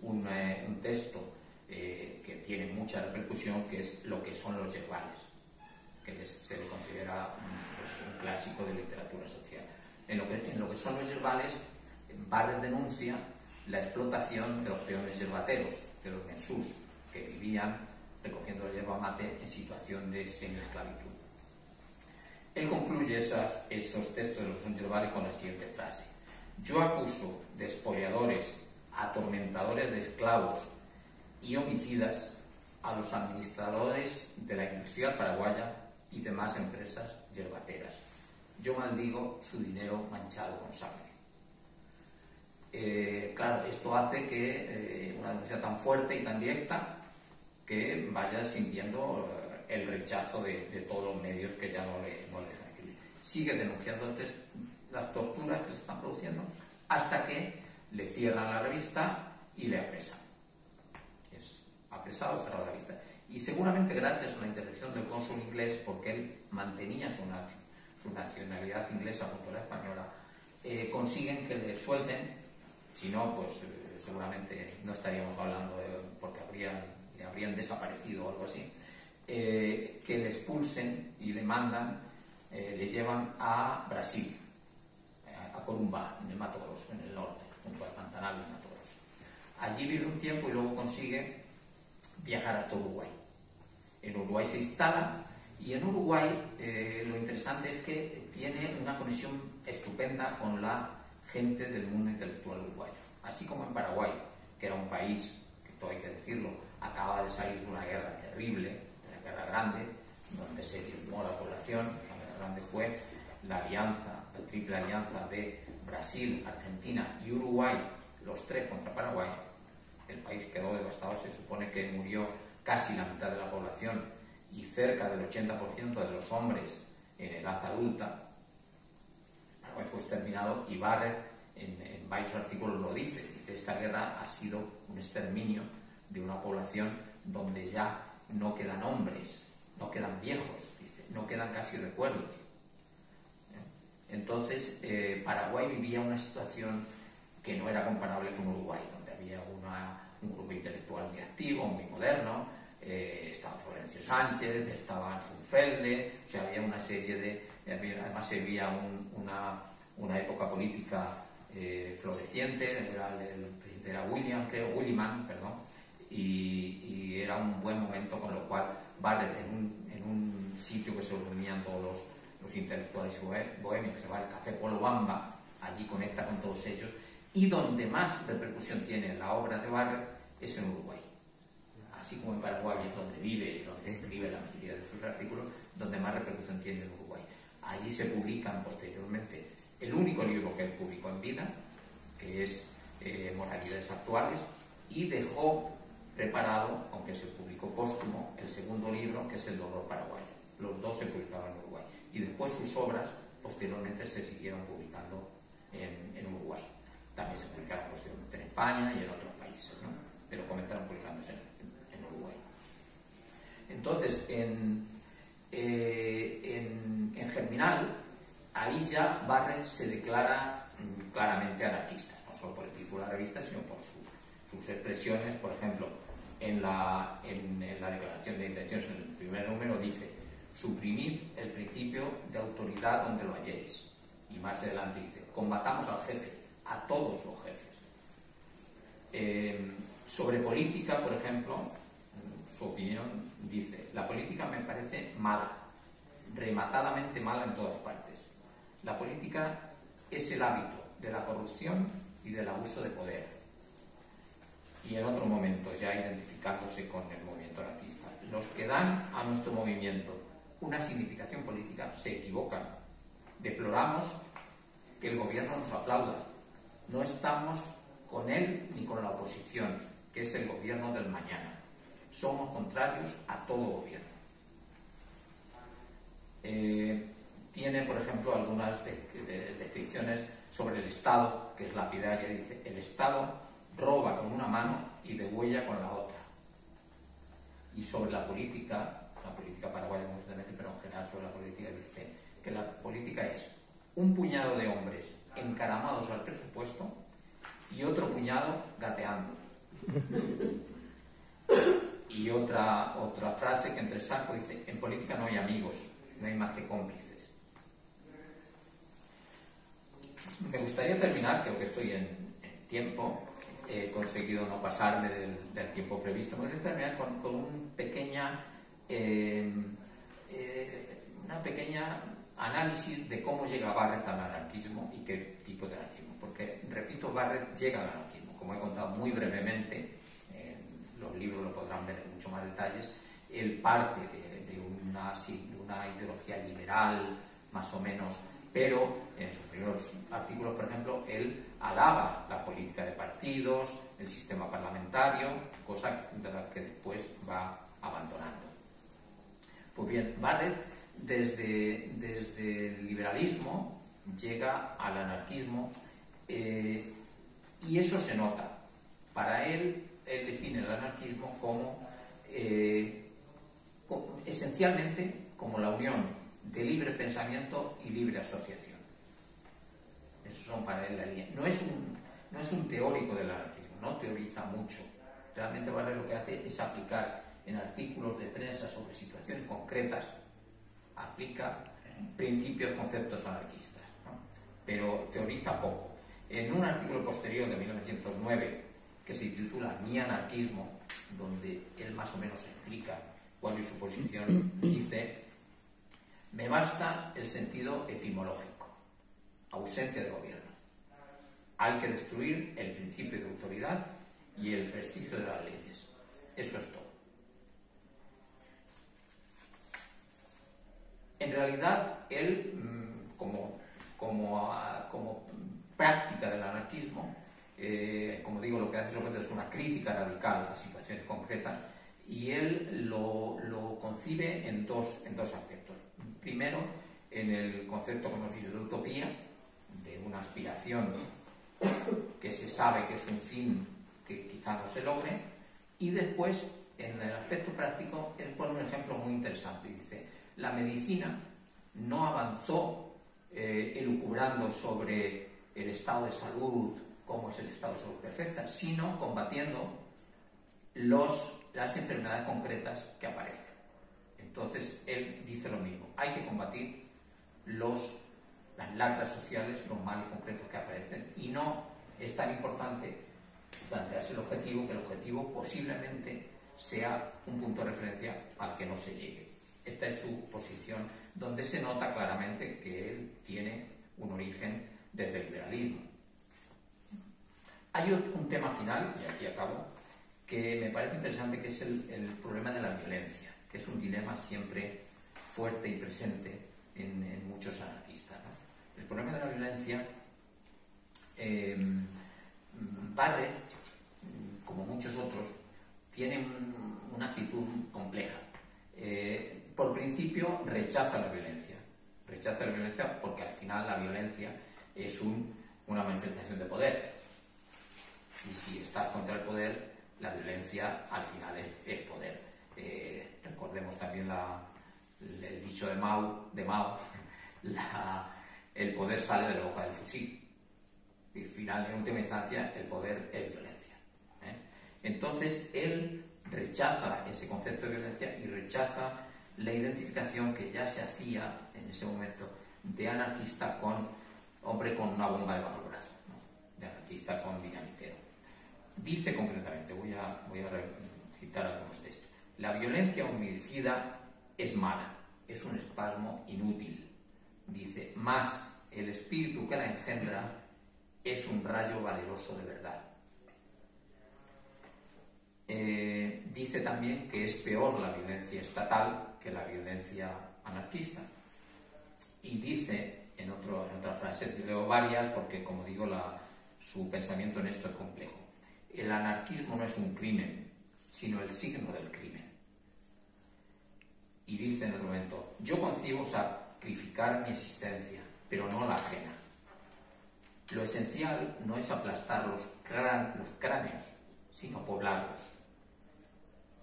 un texto que tiene mucha repercusión, que es Lo que son los yerbales, que se le considera un clásico de literatura social. En lo que son los yerbales, Barrett denuncia la explotación de los peones yerbateros, de los mensús, que vivían recogiendo la yerba mate en situación de semiesclavitud. Él concluye esos textos de los Ungervare con la siguiente frase: yo acuso de expoliadores, atormentadores de esclavos y homicidas a los administradores de la industrial paraguaya y demás empresas yerbateras. Yo maldigo su dinero manchado con sangre. Claro, esto hace que una denuncia tan fuerte y tan directa que vaya sintiendo el rechazo de todos los medios que ya no le dejan escribir. Sigue denunciando las torturas que se están produciendo hasta que le cierran la revista y le apresan. Es apresado, cerrado la revista. Y seguramente gracias a la intervención del cónsul inglés, porque él mantenía su nacionalidad inglesa junto a la española, consiguen que le suelten. Si no, pues seguramente no estaríamos hablando porque habrían desaparecido o algo así. Que le expulsen y le mandan, le llevan a Brasil, a Corumbá, en el Mato Grosso, en el norte, junto al Pantanal del Mato Grosso. Allí vive un tiempo y luego consigue viajar hasta Uruguay. En Uruguay se instala y en Uruguay lo interesante es que tiene una conexión estupenda con la gente del mundo intelectual uruguayo. Así como en Paraguay, que era un país, que todo hay que decirlo, acaba de salir de una guerra terrible, de la Guerra Grande, donde se diezmó la población. La Guerra Grande fue la alianza, la triple alianza de Brasil, Argentina y Uruguay, los tres contra Paraguay. El país quedó devastado, se supone que murió casi la mitad de la población y cerca del 80% de los hombres en edad adulta. Paraguay fue exterminado y Barrett en varios artículos lo dice. Dice: esta guerra ha sido un exterminio de una población donde ya no quedan hombres, no quedan viejos, dice, no quedan casi recuerdos. Entonces Paraguay vivía una situación que no era comparable con Uruguay, donde había un grupo intelectual muy activo, muy moderno. Estaba Florencio Sánchez, estaba Zunfelde, o sea, había una serie de... Además había una época política floreciente, el presidente era Williman, perdón, y era un buen momento, con lo cual Barrett en un sitio que se reunían todos los intelectuales bohemios, que se llama el Café Polo Bamba, allí conecta con todos ellos, y donde más repercusión tiene la obra de Barrett es en Uruguay. Así como en Paraguay es donde vive y donde escribe la mayoría de sus artículos, donde más repercusión tiene en Uruguay. Allí se publican posteriormente el único libro que él publicó en vida, que es Moralidades Actuales, y dejó preparado, aunque se publicó póstumo, el segundo libro, que es El Dolor Paraguayo. Los dos se publicaban en Uruguay. Y después sus obras, posteriormente, se siguieron publicando en Uruguay. También se publicaron posteriormente en España y en otros países, ¿no? Pero comenzaron publicándose en Uruguay. Entonces, en Germinal, ahí ya Barrett se declara claramente anarquista, no solo por el título de la revista, sino por sus expresiones. Por ejemplo, en la declaración de intenciones, en el primer número, dice: suprimid el principio de autoridad donde lo halléis. Y más adelante dice: combatamos al jefe, a todos los jefes. Sobre política, por ejemplo, su opinión dice: la política me parece mala, rematadamente mala en todas partes. La política es el hábito de la corrupción y del abuso de poder. Y en otro momento, ya identificándose con el movimiento anarquista: los que dan a nuestro movimiento una significación política se equivocan. Deploramos que el gobierno nos aplauda. No estamos con él ni con la oposición, que es el gobierno del mañana. Somos contrarios a todo gobierno. Tiene, por ejemplo, algunas descripciones sobre el Estado, que es lapidaria. Dice: el Estado roba con una mano y degüella con la otra. Y sobre la política paraguaya, pero en general sobre la política, dice que la política es un puñado de hombres encaramados al presupuesto y otro puñado gateando. Y otra frase que entresaco dice: en política no hay amigos, no hay más que cómplices. Me gustaría terminar, creo que estoy en tiempo, he conseguido no pasarme del tiempo previsto. Voy a terminar con una pequeña análisis de cómo llega Barrett al anarquismo y qué tipo de anarquismo. Porque, repito, Barrett llega al anarquismo, como he contado muy brevemente, los libros lo podrán ver en mucho más detalles. Él parte de una ideología liberal, más o menos, pero en sus primeros artículos, por ejemplo, él alaba la política de partidos, el sistema parlamentario, cosa de la que después va abandonando. Pues bien, Barrett desde el liberalismo llega al anarquismo, y eso se nota. Para él define el anarquismo como esencialmente como la unión de libre pensamiento y libre asociación. Esos son para él la línea. No es un teórico del anarquismo, no teoriza mucho. Realmente Barrett lo que hace es aplicar en artículos de prensa sobre situaciones concretas, aplica principios, conceptos anarquistas, ¿no? Pero teoriza poco. En un artículo posterior de 1909 que se titula Mi anarquismo, donde él más o menos explica cuál es su posición, dice: me basta el sentido etimológico, ausencia de gobierno. Hay que destruir el principio de autoridad y el prestigio de las leyes. Eso es todo. En realidad, él, como práctica del anarquismo, como digo, lo que hace sobre todo es una crítica radical a situaciones concretas, y él lo concibe en dos aspectos. Primero, en el concepto, como hemos dicho, de utopía, de una aspiración que se sabe que es un fin que quizá no se logre, y después, en el aspecto práctico, él pone un ejemplo muy interesante. Dice: la medicina no avanzó elucubrando sobre el estado de salud, cómo es el estado de salud perfecta, sino combatiendo las enfermedades concretas que aparecen. Entonces, él dice lo mismo: hay que combatir las lacras sociales, los males concretos que aparecen, y no es tan importante plantearse el objetivo, que el objetivo posiblemente sea un punto de referencia al que no se llegue. Esta es su posición, donde se nota claramente que él tiene un origen desde el liberalismo. Hay un tema final, y aquí acabo, que me parece interesante, que es el problema de la violencia, que es un dilema siempre fuerte y presente en muchos anarquistas, ¿no? El problema de la violencia, Barrett, como muchos otros, tiene una actitud compleja. Por principio, rechaza la violencia porque al final la violencia es una manifestación de poder, y si estás contra el poder, la violencia al final es poder. Recordemos también el dicho de Mao, el poder sale de la boca del fusil. Y al final, en última instancia, el poder es violencia. Entonces, él rechaza ese concepto de violencia y rechaza la identificación que ya se hacía en ese momento de anarquista con hombre con una bomba debajo del brazo, ¿no? De anarquista con dinamitero. Dice concretamente, voy a citar algunos textos: la violencia homicida es mala, es un espasmo inútil. Dice: más el espíritu que la engendra es un rayo valeroso de verdad. Dice también que es peor la violencia estatal que la violencia anarquista. Y dice, en otra frase, leo varias porque, como digo, su pensamiento en esto es complejo: el anarquismo no es un crimen, sino el signo del crimen. Y dice en el momento: yo concibo sacrificar mi existencia, pero no la ajena. Lo esencial no es aplastar los cráneos, sino poblarlos.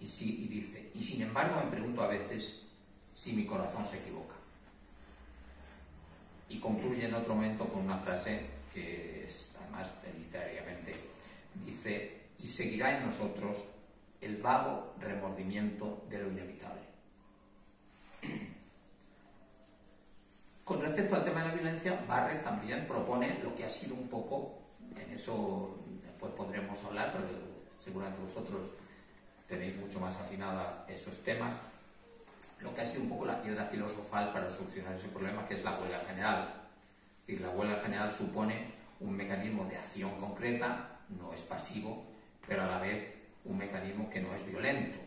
Y dice: y sin embargo me pregunto a veces si mi corazón se equivoca. Y concluye en otro momento con una frase que es, además, literariamente, dice: y seguirá en nosotros el vago remordimiento de lo inevitable. Con respecto al tema de la violencia, Barrett también propone lo que ha sido un poco, en eso después podremos hablar, pero seguramente vosotros tenéis mucho más afinada esos temas, lo que ha sido un poco la piedra filosofal para solucionar ese problema, que es la huelga general. Es decir, la huelga general supone un mecanismo de acción concreta, no es pasivo, pero a la vez un mecanismo que no es violento,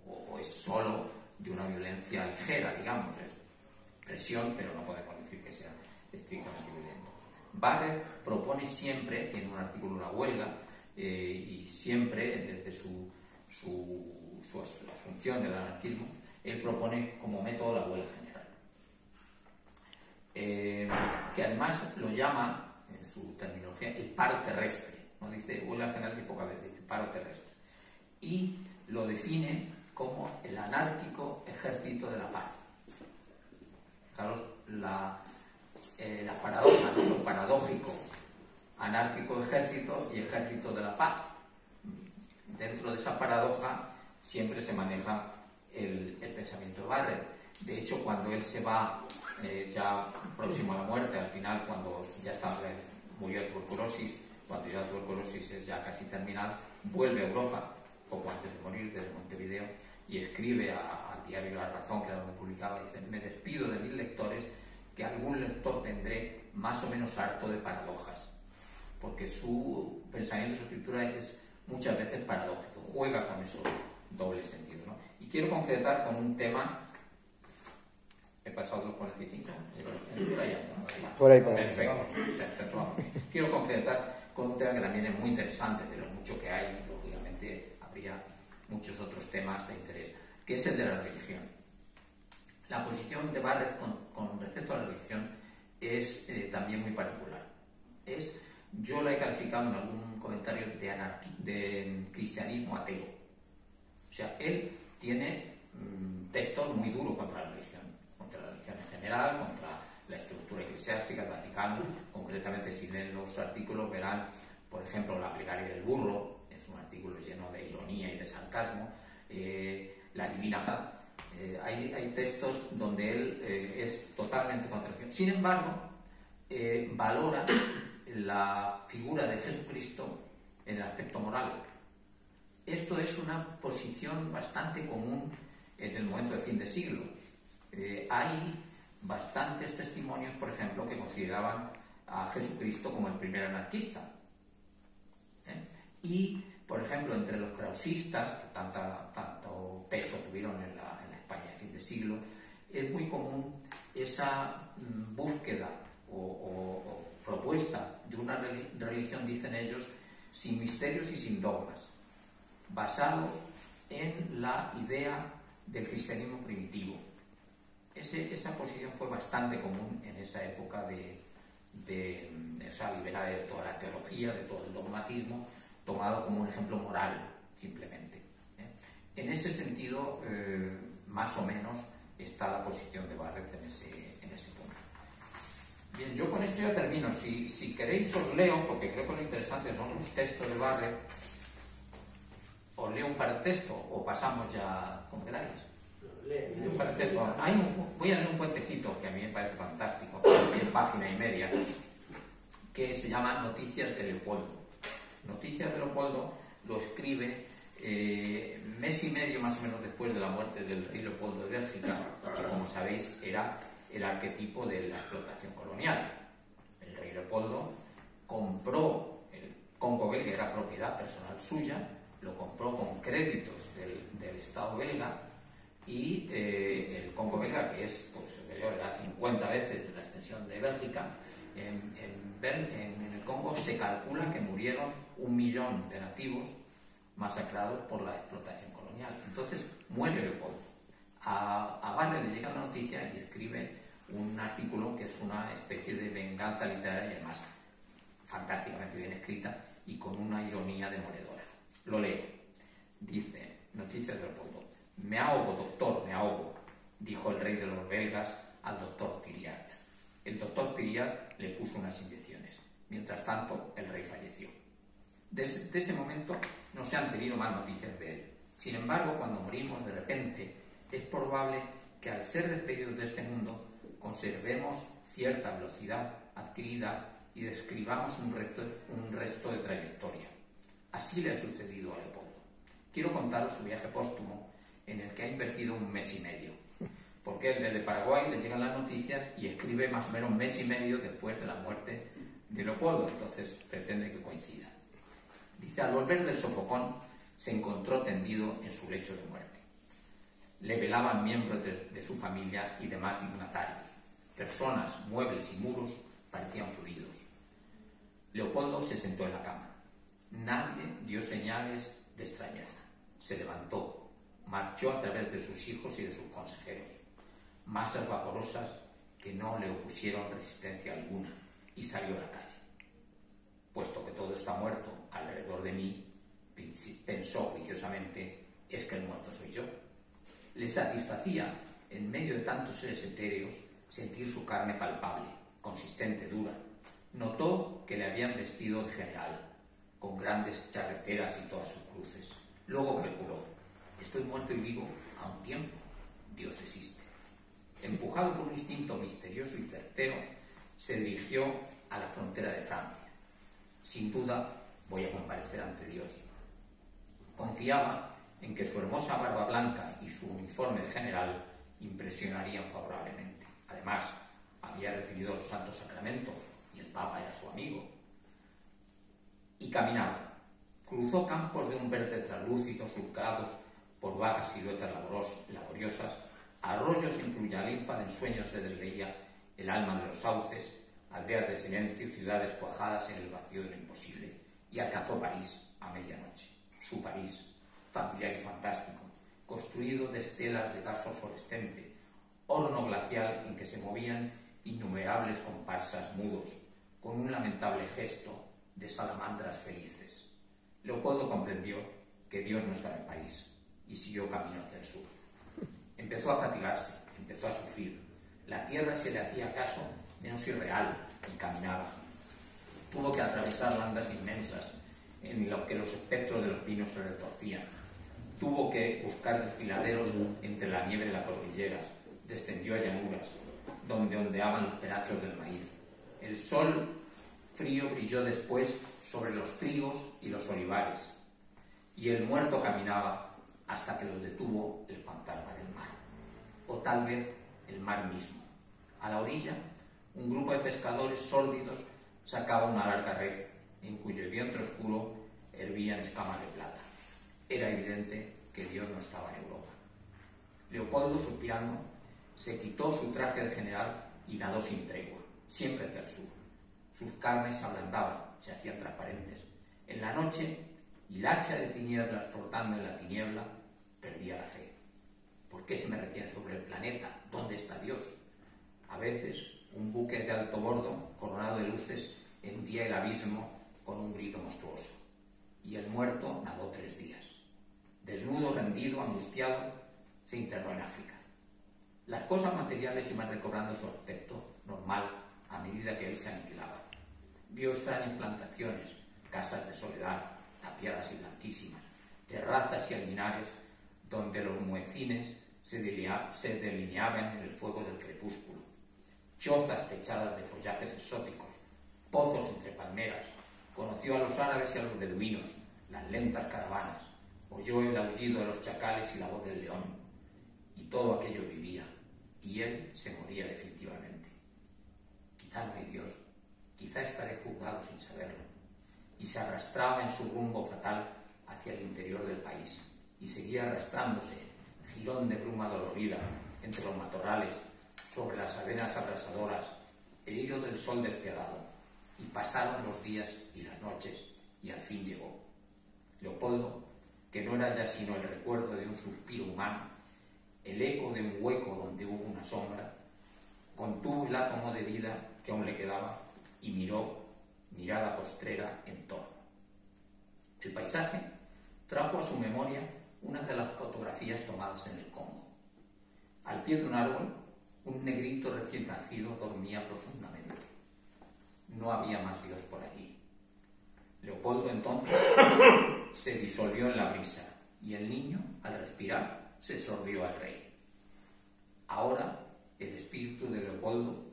o es solo de una violencia ligera, digamos, es presión, pero no podemos decir que sea estrictamente violento. Barrett propone siempre, tiene un artículo, una huelga, y siempre, desde su asunción del anarquismo, él propone como método la huelga general, que además lo llama, en su terminología, el paro terrestre. No dice huelga general, que pocas veces dice paro terrestre. Y lo define como el anárquico ejército de la paz. Fijaros la paradoja, ¿no? Lo paradójico: anárquico ejército y ejército de la paz. Dentro de esa paradoja siempre se maneja el pensamiento de Barrett. De hecho, cuando él se va ya próximo a la muerte, al final, cuando ya murió de tuberculosis, cuando ya la tuberculosis es ya casi terminal, vuelve a Europa, poco antes de morir, desde Montevideo, y escribe al diario La Razón, que era donde publicaba, dice: me despido de mis lectores, que algún lector tendré más o menos harto de paradojas, porque su pensamiento, su escritura es muchas veces paradójico, juega con esos dobles sentidos, ¿no? Y quiero concretar con un tema. He pasado los 45, por ahí. Perfecto, vamos. Quiero concretar con un tema que también es muy interesante, de lo mucho que hay, lógicamente habría muchos otros temas de interés, que es el de la religión. La posición de Barrett con respecto a la religión es también muy particular. Yo la he calificado en algún comentario de cristianismo ateo. O sea, él tiene textos muy duros contra la religión en general, contra la estructura eclesiástica, el Vaticano. Concretamente, si leen los artículos, verán, por ejemplo, la plegaria del burro, es un artículo lleno de ironía y de sarcasmo, la divina paz. Hay textos donde él es totalmente contra la religión. Sin embargo, valora la figura de Jesucristo en el aspecto moral. Esto es una posición bastante común en el momento de fin de siglo. Hay bastantes testimonios, por ejemplo, que consideraban a Jesucristo como el primer anarquista. Y, por ejemplo, entre los krausistas, que tanto peso tuvieron en la España de fin de siglo, es muy común esa búsqueda o propuesta de una religión, dicen ellos, sin misterios y sin dogmas, basados en la idea del cristianismo primitivo. Esa posición fue bastante común en esa época de esa liberada de toda la teología, de todo el dogmatismo, tomado como un ejemplo moral, simplemente. En ese sentido, más o menos, está la posición de Barrett en ese punto. Bien, yo con esto ya termino. Si queréis os leo, porque creo que lo interesante son los textos de Barrett. Os leo un par de textos o pasamos ya, como queráis. Un par de textos. Voy a leer un puentecito que a mí me parece fantástico, en página y media, que se llama Noticias de Leopoldo. Noticias de Leopoldo lo escribe mes y medio más o menos después de la muerte del rey Leopoldo de Bélgica, que, como sabéis, era el arquetipo de la explotación colonial. El rey Leopoldo compró el Congo belga, era propiedad personal suya, lo compró con créditos del Estado belga, y el Congo belga, que es, pues, era 50 veces la extensión de Bélgica, en el Congo se calcula que murieron 1 millón de nativos masacrados por la explotación colonial. Entonces muere Leopoldo. A Barrett le llega la noticia y escribe un artículo que es una especie de venganza literaria, y además fantásticamente bien escrita y con una ironía demoledora. Lo leo. Dice, Noticias de Leopoldo: me ahogo, doctor, me ahogo, dijo el rey de los belgas al doctor Thiriart. El doctor Thiriart le puso unas inyecciones. Mientras tanto, el rey falleció. Desde ese momento no se han tenido más noticias de él. Sin embargo, cuando morimos de repente, es probable que al ser despedidos de este mundo conservemos cierta velocidad adquirida y describamos un resto de trayectoria. Así le ha sucedido a Leopoldo. Quiero contaros su viaje póstumo, en el que ha invertido 1 mes y medio, porque él desde Paraguay le llegan las noticias y escribe más o menos 1 mes y medio después de la muerte de Leopoldo, entonces pretende que coincida. Dice: al volver del Sofocón se encontró tendido en su lecho de muerte. Le velaban miembros de su familia y demás dignatarios. Personas, muebles y muros parecían fluidos. Leopoldo se sentó en la cama. Nadie dio señales de extrañeza. Se levantó, marchó a través de sus hijos y de sus consejeros, masas vaporosas que no le opusieron resistencia alguna, y salió a la calle. Puesto que todo está muerto alrededor de mí, pensó juiciosamente, es que el muerto soy yo. Le satisfacía, en medio de tantos seres etéreos, sentir su carne palpable, consistente, dura. Notó que le habían vestido de general, con grandes charreteras y todas sus cruces. Luego calculó: estoy muerto y vivo a un tiempo. Dios existe. Empujado por un instinto misterioso y certero, se dirigió a la frontera de Francia. Sin duda, voy a comparecer ante Dios. Confiaba en que su hermosa barba blanca y su uniforme de general impresionarían favorablemente. Además, había recibido los santos sacramentos y el Papa era su amigo. Y caminaba. Cruzó campos de un verde translúcido surcados por vagas siluetas laboriosas, arroyos en cuya linfa de ensueños se desleía el alma de los sauces, aldeas de silencio, ciudades cuajadas en el vacío de lo imposible, y alcanzó París a medianoche. Su París, familiar y fantástico, construido de estelas de gas fosforescente, horno glacial en que se movían innumerables comparsas mudos, con un lamentable gesto de salamandras felices. Leopoldo comprendió que Dios no estaba en París y siguió camino hacia el sur. Empezó a fatigarse, empezó a sufrir. La tierra se le hacía acaso menos irreal y caminaba. Tuvo que atravesar landas inmensas en lo que los espectros de los pinos se retorcían. Tuvo que buscar desfiladeros entre la nieve de las cordilleras. Descendió a llanuras, donde ondeaban los penachos del maíz. El sol frío brilló después sobre los trigos y los olivares, y el muerto caminaba hasta que los detuvo el fantasma del mar, o tal vez el mar mismo. A la orilla, un grupo de pescadores sórdidos sacaba una larga red, en cuyo vientre oscuro hervían escamas de plata. Era evidente que Dios no estaba en Europa. Leopoldo, suspirando, se quitó su traje de general y nadó sin tregua, siempre hacia el sur. Sus carnes se ablandaban, se hacían transparentes. En la noche, hilacha de tinieblas flotando en la tiniebla, perdía la fe. ¿Por qué se me retiene sobre el planeta? ¿Dónde está Dios? A veces, un buque de alto bordo, coronado de luces, hendía el abismo con un grito monstruoso. Y el muerto nadó 3 días. Desnudo, rendido, angustiado, se internó en África. Las cosas materiales iban recobrando su aspecto normal a medida que él se aniquilaba. Vio extrañas plantaciones, casas de soledad, tapiadas y blanquísimas, terrazas y alminares donde los muecines se delineaban en el fuego del crepúsculo, chozas techadas de follajes exóticos, pozos entre palmeras. Conoció a los árabes y a los beduinos, las lentas caravanas, oyó el aullido de los chacales y la voz del león, y todo aquello vivía, y él se moría definitivamente. Quizá no hay Dios, quizá estaré juzgado sin saberlo, y se arrastraba en su rumbo fatal hacia el interior del país, y seguía arrastrándose, jirón de bruma dolorida, entre los matorrales, sobre las arenas abrasadoras, herido del sol despiadado, y pasaron los días y las noches, y al fin llegó. Leopoldo, que no era ya sino el recuerdo de un suspiro humano, el eco de un hueco donde hubo una sombra, contuvo el átomo de vida que aún le quedaba y miró, mirada postrera, en torno. El paisaje trajo a su memoria una de las fotografías tomadas en el Congo. Al pie de un árbol, un negrito recién nacido dormía profundamente. No había más Dios por allí. Leopoldo entonces se disolvió en la brisa y el niño, al respirar, se sorbió al rey. Ahora, el espíritu de Leopoldo,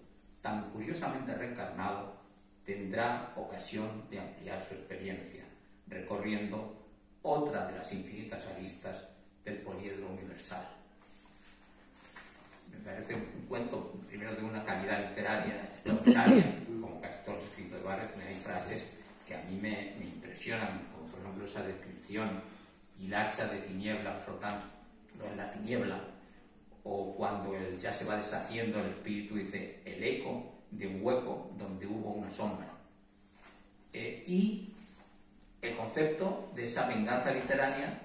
tan curiosamente reencarnado, tendrá ocasión de ampliar su experiencia, recorriendo otra de las infinitas aristas del poliedro universal. Me parece un cuento, primero, de una calidad literaria extraordinaria, como casi todos los escritos de Barrett. Hay frases que a mí me impresionan, como por ejemplo esa descripción: y la hacha de tiniebla flotando en la tiniebla, o cuando ya se va deshaciendo el espíritu, dice: el eco de un hueco donde hubo una sombra. Y el concepto de esa venganza literaria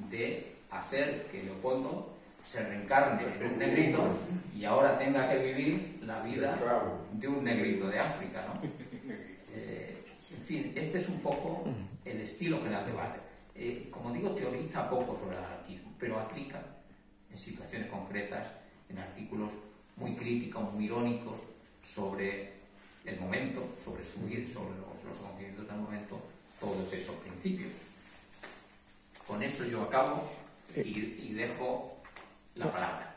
de hacer que Leopoldo se reencarne en un negrito y ahora tenga que vivir la vida de un negrito de África, ¿no? En fin, este es un poco el estilo general de Barrett. Como digo, teoriza poco sobre el anarquismo, pero aplica en situaciones concretas, en artículos muy críticos, muy irónicos sobre el momento, sobre su vida, sobre los acontecimientos del momento, todos esos principios. Con eso yo acabo y dejo la palabra.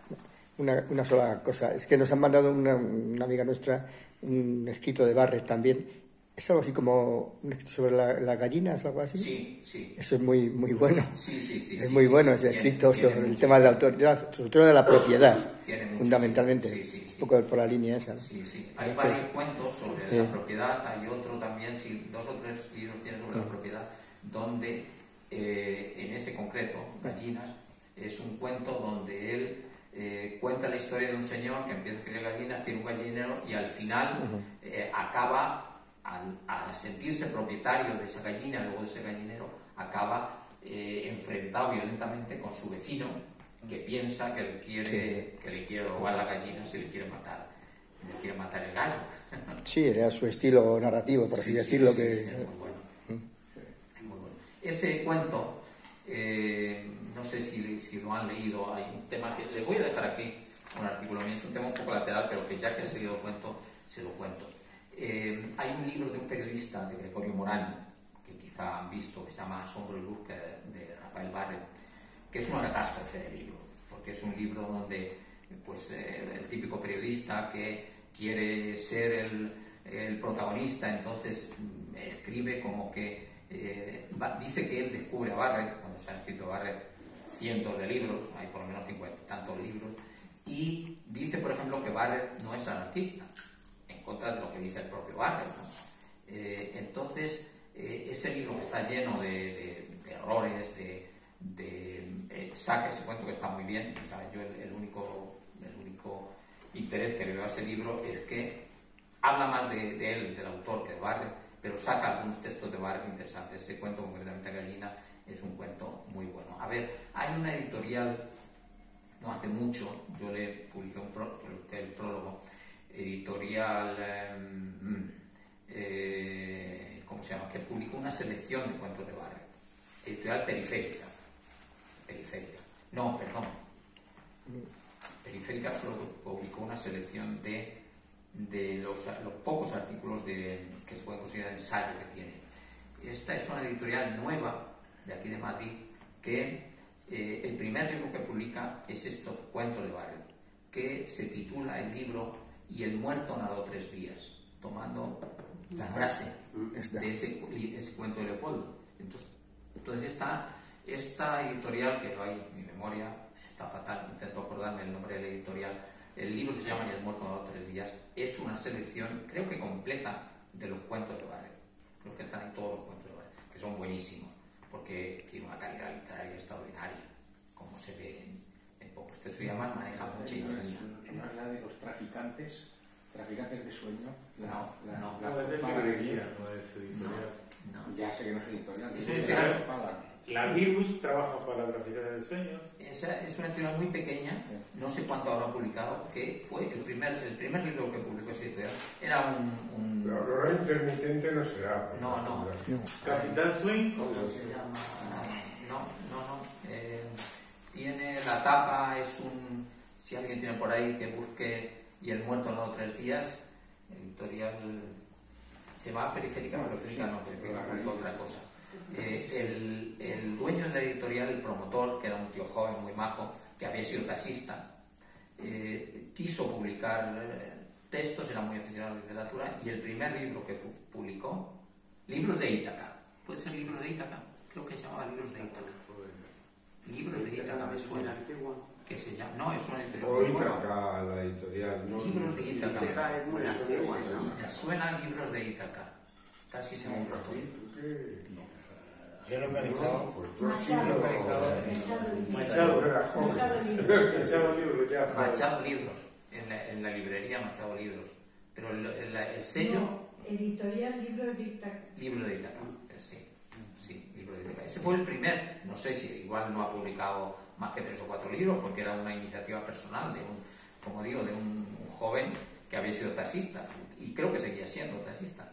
Una sola cosa, es que nos han mandado una amiga nuestra un escrito de Barrett también. ¿Es algo así como un escrito sobre las gallinas o algo así? Sí, sí. Eso es muy bueno. Sí. Es muy bueno ese escrito sobre el tema de la autoridad, sobre todo de la propiedad, fundamentalmente. Sí. Un poco por la línea esa, ¿no? Sí. Hay varios cuentos sobre la propiedad, hay otro también, dos o tres libros tiene sobre la propiedad, donde en ese concreto, Gallinas, es un cuento donde él cuenta la historia de un señor que empieza a criar gallinas, tiene un gallinero y al final acaba, al sentirse propietario de esa gallina, luego de ese gallinero, acaba enfrentado violentamente con su vecino, que piensa que le quiere robar la gallina, si le quiere matar el gallo. Sí, era su estilo narrativo, por así decirlo. Es muy bueno. Es muy bueno. Ese cuento, no sé si lo han leído, hay un tema que les voy a dejar aquí, un artículo mío, es un tema un poco lateral, pero que ya que he seguido el cuento, se lo cuento. Hay un libro de un periodista, de Gregorio Morán, que quizá han visto, que se llama Asombro y Luz, de Rafael Barrett, que es una catástrofe de libro, porque es un libro donde pues, el típico periodista que quiere ser el protagonista, entonces escribe como que dice que él descubre a Barrett, cuando se han escrito Barrett cientos de libros, hay por lo menos 50 y tantos libros, y dice, por ejemplo, que Barrett no es anarquista, en contra de lo que dice el propio Barrett, ¿no? Entonces, ese libro que está lleno de errores, saca ese cuento que está muy bien. O sea, yo el único interés que le veo a ese libro es que habla más de él, del autor, que de Barrett, pero saca algunos textos de Barrett interesantes. Ese cuento, concretamente Gallina, es un cuento muy bueno. A ver, hay una editorial, no hace mucho, yo le publiqué el prólogo, editorial, ¿cómo se llama?, que publicó una selección de cuentos de Barrett, editorial Periférica, Periférica solo publicó una selección de los pocos artículos que se pueden considerar ensayo que tiene. Esta es una editorial nueva de aquí de Madrid que el primer libro que publica es estos cuentos de Barrett, que se titula el libro "Y el muerto nadó 3 días", tomando la frase de ese cuento de Leopoldo. Entonces esta editorial, que mi memoria está fatal, intento acordarme el nombre de la editorial, el libro se llama "Y el muerto nadó 3 días", es una selección, creo que completa, de los cuentos de Barrett. Creo que están en todos los cuentos de Barrett, que son buenísimos, porque tiene una calidad literaria extraordinaria, como se ve en pocos textos, y además maneja mucha ironía. ¿No es la de los traficantes de sueño? No es de librería, no es editorial. No. Ya sé que no es editorial. Es editorial. La Virus trabaja para Traficantes de Sueños. Esa es una editorial muy pequeña, no sé cuánto habrá publicado, que fue el primer libro que publicó esa editorial. Era un... La aurora intermitente no será. No. Capitán Swing. ¿Cómo se llama? No. Tiene la tapa, es un... Si alguien tiene por ahí que busque "Y el muerto nadó 3 días", editorial... Se va a Periférica, pero Periférica no, Periférica es otra cosa. El dueño de la editorial, el promotor, que era un tío joven muy majo, que había sido taxista, quiso publicar textos, era muy aficionado a la literatura, y el primer libro que publicó, libros de Ítaca, puede ser Libro de Ítaca, creo que se llamaba Libros de Ítaca. Libros de Ítaca me suena. Que se llama, no, es una editorial. O Ítaca, la editorial, ¿no? Libros de Ítaca. Ítaca es muy antigua, ¿no? Me suena Libros de Ítaca. Casi seguro estoy. Yo he localizado, Pues Machado era joven. Machado libros ya. Machado Libros, en la librería Machado Libros. Pero el sello. No, editorial Libros de Ítaca. Libro de Ítaca, sí, Libro de Ítaca. Ese fue el primer, no sé si igual no ha publicado más que 3 o 4 libros, porque era una iniciativa personal de un joven que había sido taxista, y creo que seguía siendo taxista.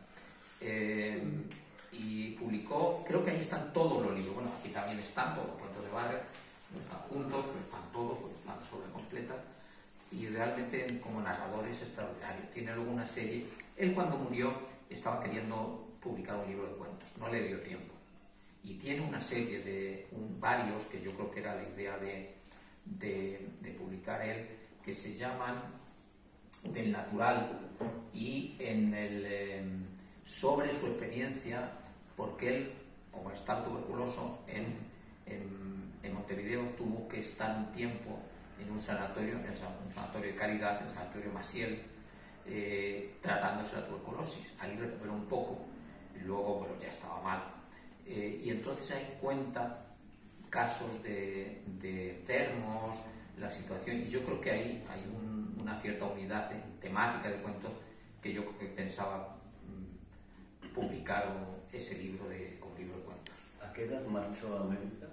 Y publicó, creo que ahí están todos los libros, bueno, aquí también están todos los cuentos de Barrett, no están juntos, pero están todos, porque están sobre completas, y realmente como narrador es extraordinario. Tiene luego una serie. Él cuando murió estaba queriendo publicar un libro de cuentos, no le dio tiempo, y tiene una serie de varios que yo creo que era la idea de publicar él, que se llaman Del Natural, y sobre su experiencia, porque él, como está tuberculoso en Montevideo, tuvo que estar un tiempo en un sanatorio de caridad, el sanatorio Maciel, tratándose la tuberculosis. Ahí recuperó un poco, luego bueno, ya estaba mal. Y entonces ahí cuenta casos de enfermos, la situación, y yo creo que ahí hay una cierta unidad temática de cuentos que yo creo que pensaba publicar ese libro como libro de cuentos. ¿A qué edad marchó a América?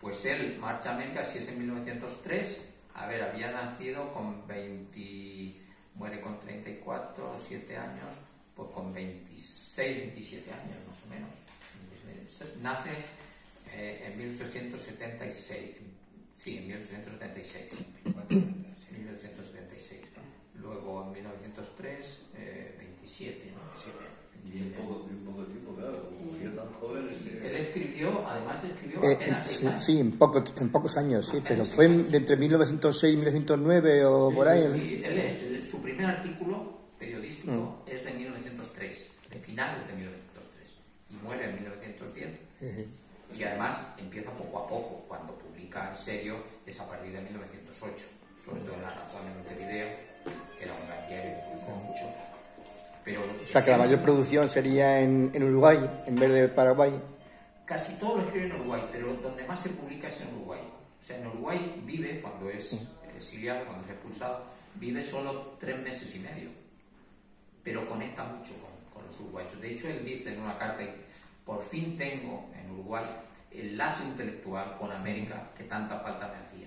Pues él marcha a América, si es en 1903, había nacido con 20, muere con 34, 7 años, pues con 26, 27 años más o menos. Nace en 1876, sí, en 1876. 1976. Luego en 1903, 27, ¿no? Sí. Y en poco tiempo, claro, como sido tan joven. Él escribió apenas 6 años. Sí, en pocos años, sí, pero fue entre 1906 y 1909 o por ahí. Sí, su primer artículo periodístico es de 1903, de finales de 1903, y muere en 1910. Y además empieza poco a poco. Cuando publica en serio es a partir de 1908, sobre todo en La Razón de Montevideo, que era un gran diario que publicó mucho. Pero, o sea, que la mayor producción sería en Uruguay, en vez de Paraguay. Casi todo lo escribe en Uruguay, pero donde más se publica es en Uruguay. O sea, en Uruguay vive, cuando es exiliado, cuando es expulsado, vive solo 3 meses y medio. Pero conecta mucho con los uruguayos. De hecho, él dice en una carta: por fin tengo en Uruguay el lazo intelectual con América que tanta falta me hacía.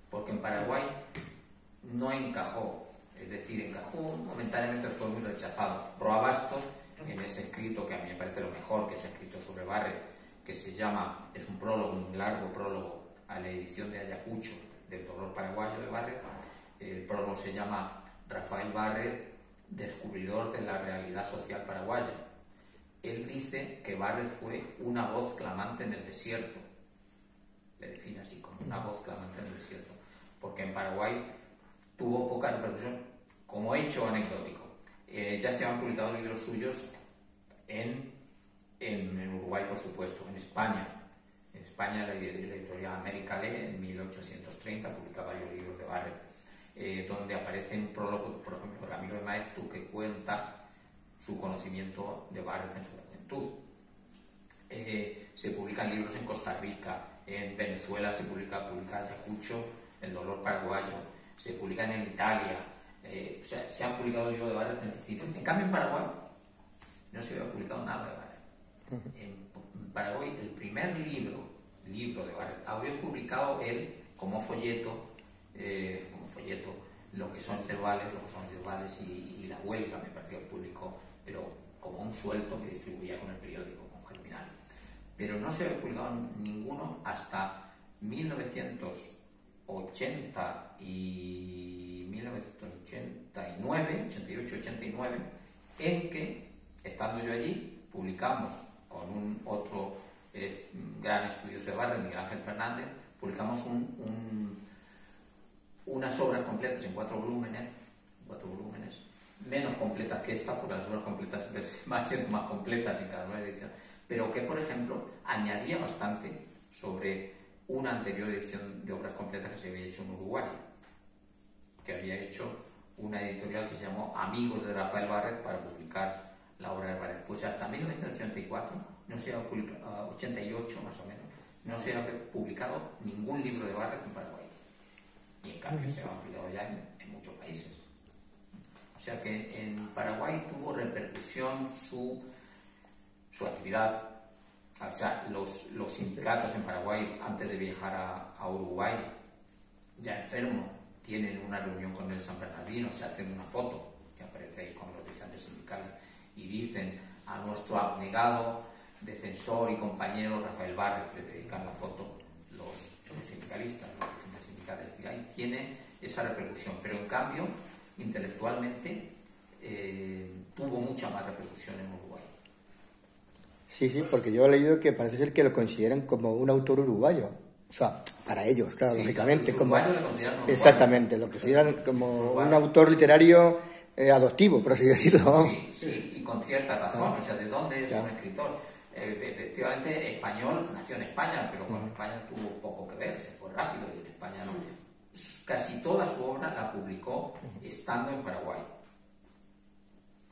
Porque en Paraguay no encajó. Es decir, encajó momentáneamente, fue muy rechazado. Roa Bastos, en ese escrito que a mí me parece lo mejor, que es escrito sobre Barrett, que se llama, es un prólogo, un largo prólogo a la edición de Ayacucho del dolor paraguayo de Barrett. El prólogo se llama Rafael Barrett, descubridor de la realidad social paraguaya. Él dice que Barrett fue una voz clamante en el desierto. Le define así, como una voz clamante en el desierto. Porque en Paraguay tuvo poca repercusión como hecho anecdótico. Ya se han publicado libros suyos en Uruguay, por supuesto, en España. En España la editorial América Lee, en 1830, publica varios libros de Barrett, donde aparece un prólogo, por ejemplo, del amigo de Maeztu, que cuenta su conocimiento de Barrett en su juventud. Se publican libros en Costa Rica, en Venezuela se publica Ayacucho, El dolor paraguayo, se publican en Italia, o sea, se han publicado libros de Barrett en distintos. En cambio, en Paraguay no se había publicado nada de Barrett. En Paraguay, el primer libro de Barrett había publicado él como folleto, lo que son verbales y La Huelga, me pareció que publicó, pero como un suelto que distribuía con el periódico, con Germinal. Pero no se había publicado ninguno hasta 1980 y 1989, 88, 89, en que, estando yo allí, publicamos con un otro gran estudioso de Barrett, Miguel Ángel Fernández, publicamos unas obras completas en 4 volúmenes, menos completas que esta, porque las obras completas van siendo más completas en cada nueva edición, pero que, por ejemplo, añadía bastante sobre una anterior edición de obras completas que se había hecho en Uruguay, que había hecho una editorial que se llamó Amigos de Rafael Barret para publicar la obra de Barret. Pues hasta 1984, no se había publicado, 88 más o menos, no se había publicado ningún libro de Barret en Paraguay. Y en cambio se ha publicado ya en muchos países. O sea que en Paraguay tuvo repercusión su actividad. O sea, los sindicatos en Paraguay, antes de viajar a Uruguay, ya enfermo, tienen una reunión con el San Bernardino, se hacen una foto, que aparece ahí con los dirigentes sindicales, y dicen a nuestro abnegado defensor y compañero Rafael Barret, le dedican la foto los sindicalistas, los dirigentes sindicales. Y ahí tiene esa repercusión, pero en cambio, intelectualmente, tuvo mucha más repercusión en Uruguay. Sí, sí, porque yo he leído que parece ser que lo consideran como un autor uruguayo. O sea, para ellos, claro, Sí, lógicamente. los Como, uruguayos le consideran uruguayo. exactamente, lo consideran como un autor literario adoptivo, por así decirlo. Sí, sí, y con cierta razón. O sea, ¿de dónde es un escritor? Efectivamente, español, nació en España, pero con España tuvo poco que ver, se fue rápido y en España no. Casi toda su obra la publicó estando en Paraguay,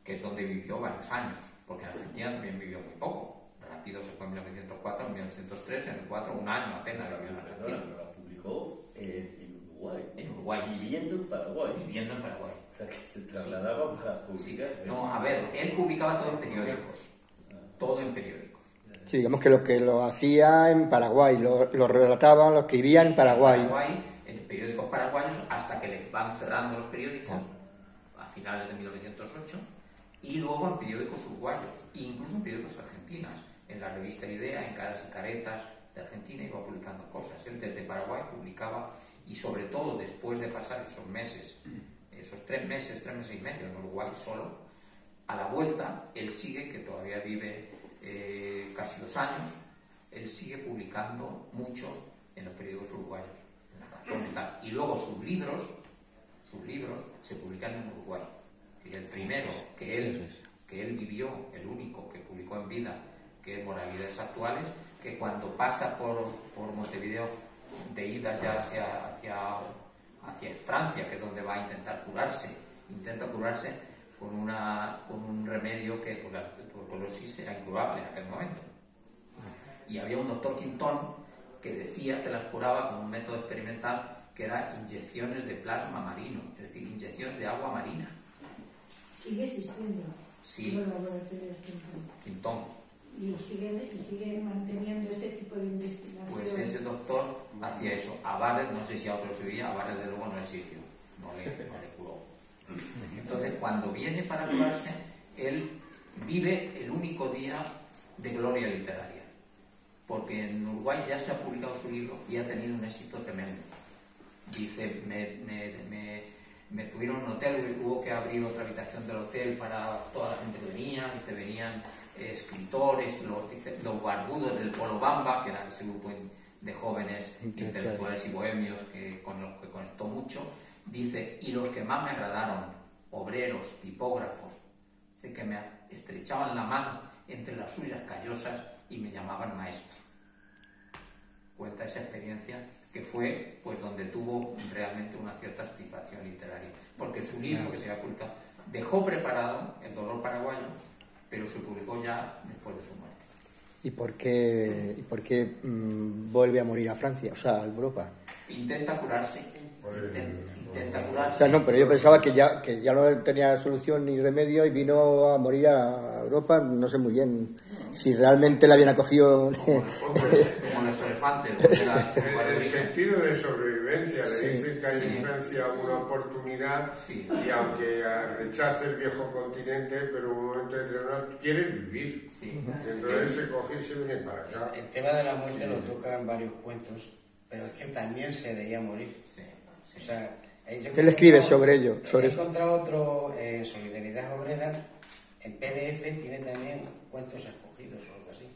que es donde vivió varios años, porque en Argentina también vivió muy poco. Rápido se fue en 1904, en 1903, en el 4, un año apenas vivió en Argentina. Pero la publicó en Uruguay. En Uruguay. Viviendo en Paraguay. Viviendo en Paraguay. O sea, que se trasladaba para publicar. Sí. No, a ver, él publicaba todo en periódicos. Todo en periódicos. Sí, digamos que lo hacía en Paraguay, lo relataba, lo escribía en Paraguay. En periódicos paraguayos, hasta que les van cerrando los periódicos a finales de 1908, y luego en periódicos uruguayos, e incluso en periódicos argentinos. En la revista Idea, en Caras y Caretas de Argentina, iba publicando cosas. Él desde Paraguay publicaba, y sobre todo después de pasar esos meses, esos 3 meses y medio en Uruguay solo, a la vuelta, él sigue, que todavía vive casi 2 años, él sigue publicando mucho en los periódicos uruguayos, en La Razón y tal. Y luego sus libros se publican en Uruguay. Y el primero que él vivió, el único que publicó en vida, que es Moralidades Actuales, que cuando pasa por Montevideo de ida ya hacia Francia, que es donde va a intentar curarse, intenta curarse con un remedio que por la tuberculosis era incurable en aquel momento. Y había un doctor Quintón que decía que las curaba con un método experimental que era inyecciones de plasma marino, es decir, inyecciones de agua marina. Sigue existiendo. Sí. Los laboratorios Quintón. Y sigue manteniendo ese tipo de investigación. Pues ese doctor hacía eso. A Barret, no sé si a otros servía, a Barret de luego no le sirvió, no le curó. Entonces, cuando viene para curarse, él vive el único día de gloria literaria, porque en Uruguay ya se ha publicado su libro y ha tenido un éxito tremendo. Dice, me tuvieron en un hotel, hubo que abrir otra habitación del hotel para toda la gente que venía, dice, venían escritores, los barbudos del Polo Bamba, que era ese grupo de jóvenes intelectuales y bohemios con los que conectó mucho. Dice, y los que más me agradaron, obreros, tipógrafos, de que me estrechaban la mano entre las suyas callosas y me llamaban maestro. Cuenta esa experiencia que fue pues donde tuvo realmente una cierta satisfacción literaria, porque su libro que se había publicado dejó preparado El dolor paraguayo, pero se publicó ya después de su muerte. ¿Y por qué vuelve a morir a Francia, o sea, a Europa? Intenta curarse. Intenta curarse. O sea, no, pero yo pensaba que ya no tenía solución ni remedio y vino a morir a Europa, no sé muy bien si realmente la habían acogido. Como los elefantes. En el sentido de sobrevivencia, le dicen que hay en Francia una oportunidad y aunque rechace el viejo continente, pero en un momento determinado quiere vivir. Entonces se coge y se viene para acá. El tema de la muerte lo toca en varios cuentos, pero es que también se veía morir. O sea, Él escribe sobre ello. He encontrado otro en Solidaridad Obrera, en PDF tiene también cuentos escogidos o algo así.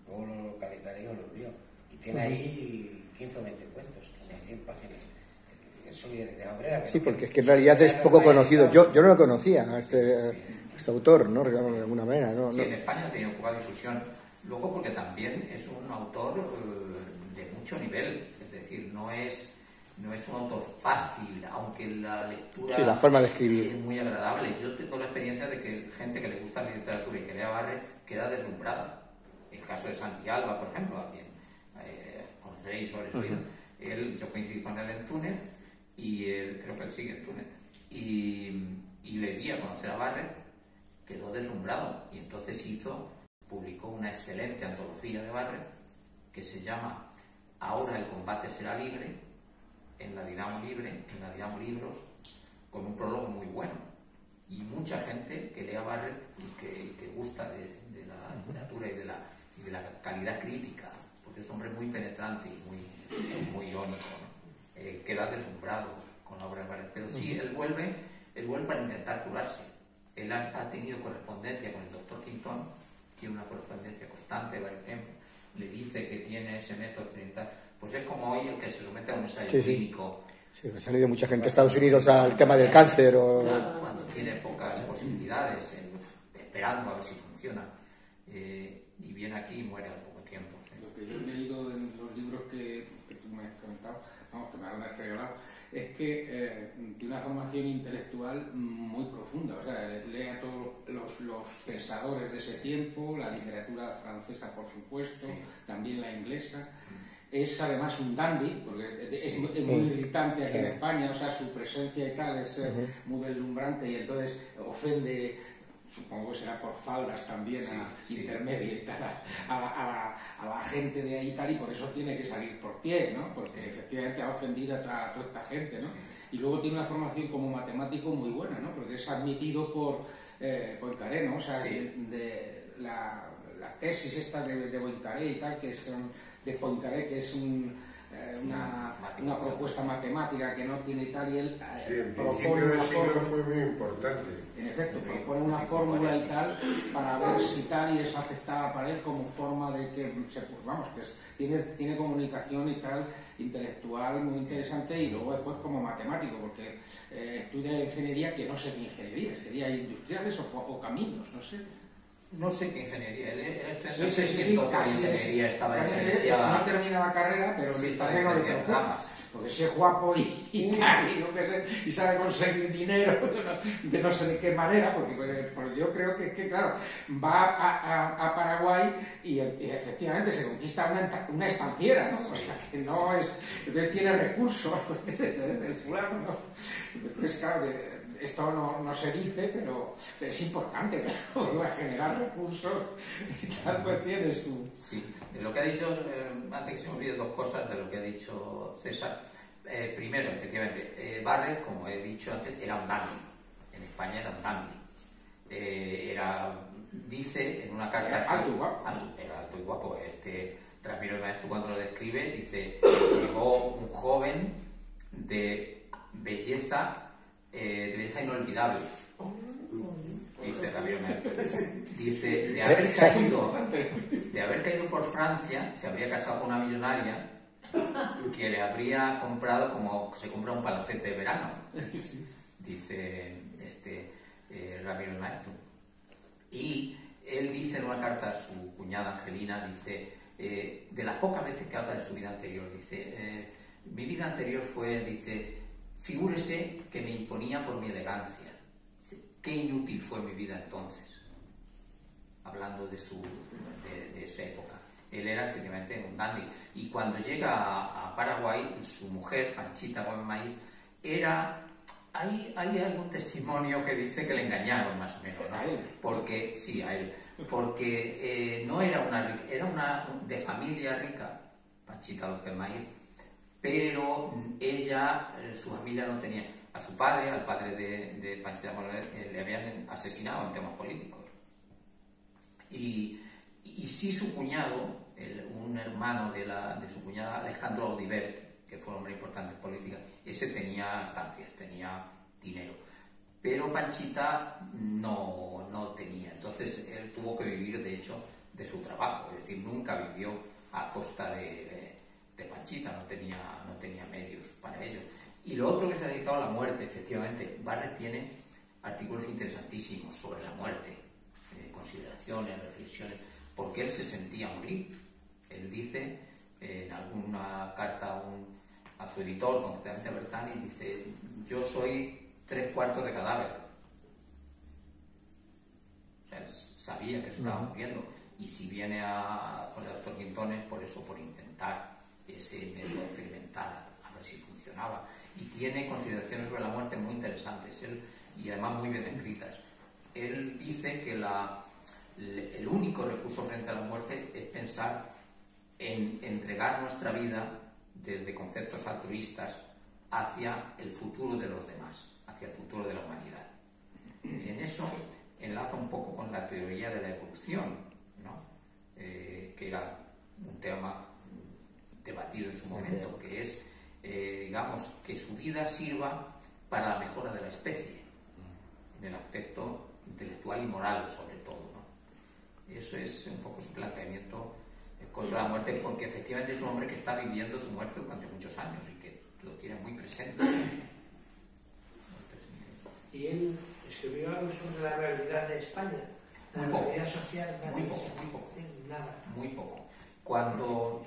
Luego lo localizaré y os lo envío. Y tiene ahí 15 o 20 cuentos, 100 páginas. Solidaridad Obrera. Sí, porque es que en realidad es poco conocido. Yo no lo conocía, a este autor, ¿no? De alguna manera, ¿no? Sí, en España ha tenido poca difusión. Luego porque también es un autor de mucho nivel, es decir, no es un autor fácil, aunque la lectura sí, la forma de escribir es muy agradable. Yo tengo la experiencia de que gente que le gusta la literatura y que lea Barres queda deslumbrada. El caso de Santi Alba, por ejemplo, a quien conoceréis o habréis oído. Yo coincidí con él en Túnez y creo que él sigue en Túnez y le di a conocer a Barres, quedó deslumbrado y entonces publicó una excelente antología de Barres que se llama Ahora el combate será libre, en la Dinamo Libros, con un prólogo muy bueno. Y mucha gente que lea Barres y que gusta de la literatura y de la calidad crítica, porque es un hombre muy penetrante y muy irónico, ¿no? Queda deslumbrado con la obra de Barres. Pero sí, él vuelve para intentar curarse. Él ha tenido correspondencia con el doctor Quintón, tiene una correspondencia constante, por ejemplo, le dice que tiene ese método experimental. Pues es como hoy el que se somete a un ensayo clínico. Sí, ha salido mucha gente a Estados Unidos al tema del cáncer. Claro, cuando tiene pocas posibilidades, esperando a ver si funciona. Y viene aquí y muere al poco tiempo. ¿Sí? Lo que yo he leído en los libros que tú me has comentado, que me han regalado, es que tiene una formación intelectual muy profunda. O sea, lee a todos los pensadores de ese tiempo, la literatura francesa, por supuesto, también la inglesa. Es además un dandy, porque es muy irritante aquí en España, o sea, su presencia y tal es muy deslumbrante y entonces ofende, supongo que será por faldas también intermedia y tal, a la gente de ahí y tal, y por eso tiene que salir por pie, ¿no? Porque efectivamente ha ofendido a toda esta gente, ¿no? Y luego tiene una formación como matemático muy buena, ¿no? Porque es admitido por Poincaré, ¿no? O sea, de la tesis esta de Poincaré y tal, que son de Poincaré, que es una propuesta matemática que no tiene tal, y él propone una fórmula. Fue muy importante. En efecto, propone una fórmula y tal para ver si tal y es aceptada para él como forma de que, tiene comunicación y tal intelectual muy interesante, y luego después como matemático, porque estudia ingeniería, que no sé qué ingeniería, sería industriales o caminos, no sé. No sé qué ingeniería. Ingeniería estaba diferenciada. No termina la carrera, pero sí, está no le preocupa. Porque si es guapo y sabe conseguir dinero de no sé de qué manera, porque pues yo creo que claro, va a Paraguay y efectivamente se conquista una estanciera, ¿no? O sea, que no es. Entonces tiene recursos, el fulano, ¿no? Entonces, claro, esto no se dice, pero es importante, ¿no? Generar recursos y tal, pues tiene su... Sí, de lo que ha dicho, antes que se me olviden dos cosas de lo que ha dicho César. Primero, efectivamente, Barres, como he dicho antes, era un dandy. En España era un dandy. Dice en una carta era alto y guapo. Ramiro Maeztu, cuando lo describe, dice: llegó un joven de belleza inolvidable. Dice Ramiro Maeztu. Dice, de haber caído por Francia, se habría casado con una millonaria que le habría comprado como se compra un palacete de verano. Dice Ramiro Maeztu. Y él dice en una carta a su cuñada Angelina, dice, de las pocas veces que habla de su vida anterior, dice, mi vida anterior fue, dice, figúrese que me imponía por mi elegancia. Qué inútil fue mi vida entonces. Hablando de esa época. Él era efectivamente un dandy. Y cuando llega a Paraguay, su mujer, Panchita Gómez Maíz, hay algún testimonio que dice que le engañaron más o menos, ¿no? ¿A él? Porque, sí, a él. Porque no era una de familia rica, Panchita Gómez Maíz, pero ella, su familia no tenía. A su padre, al padre de Panchita le habían asesinado en temas políticos. Y sí su cuñado, un hermano de su cuñada, Alejandro Audibert, que fue un hombre importante en política, ese tenía estancias, tenía dinero. Pero Panchita no tenía. Entonces él tuvo que vivir, de hecho, de su trabajo. Es decir, nunca vivió a costa de Panchita, no tenía medios para ello. Y lo otro que se ha dedicado a la muerte, efectivamente, Barrett tiene artículos interesantísimos sobre la muerte, consideraciones, reflexiones, porque él se sentía morir. Él dice en alguna carta a su editor, concretamente a Bertani, dice: yo soy 3/4 de cadáver. O sea, él sabía que se estaba muriendo, y si viene con el doctor Quintones, por eso, por intentar ese método experimental, a ver si funcionaba. Y tiene consideraciones sobre la muerte muy interesantes, y además muy bien escritas. Él dice que el único recurso frente a la muerte es pensar en entregar nuestra vida desde conceptos altruistas hacia el futuro de los demás, hacia el futuro de la humanidad. En eso enlaza un poco con la teoría de la evolución, ¿no? Que era un tema debatido en su momento, que es, digamos, que su vida sirva para la mejora de la especie, en el aspecto intelectual y moral sobre todo, ¿no? Eso es un poco su planteamiento contra la muerte, porque efectivamente es un hombre que está viviendo su muerte durante muchos años y que lo tiene muy presente. Y él escribió algo sobre la realidad de España, la realidad social. Muy poco. Nada. Muy poco. Cuando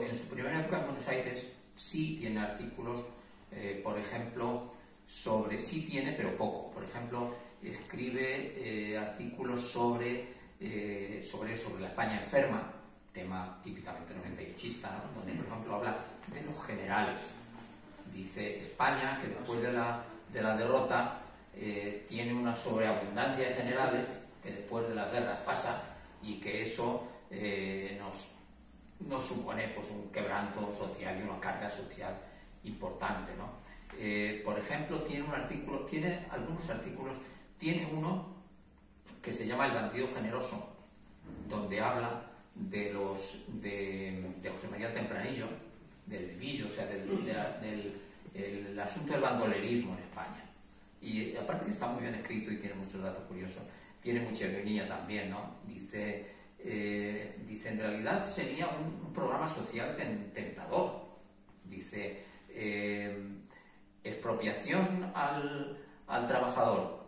en su primera época en Buenos Aires sí tiene artículos, por ejemplo, sí tiene, pero poco. Por ejemplo, escribe artículos sobre la España enferma, tema típicamente 98ista, ¿no? Donde, por ejemplo, habla de los generales. Dice: España, que después de la derrota tiene una sobreabundancia de generales, que después de las guerras pasa, y que eso nos supone, pues, un quebranto social y una carga social importante, ¿no? Por ejemplo, tiene algunos artículos, tiene uno que se llama El bandido generoso, donde habla de José María Tempranillo, del Villo, o sea, del asunto del bandolerismo en España. Y aparte que está muy bien escrito y tiene muchos datos curiosos, tiene mucha ironía también, ¿no? Dice, en realidad sería un programa social tentador. Dice, expropiación al trabajador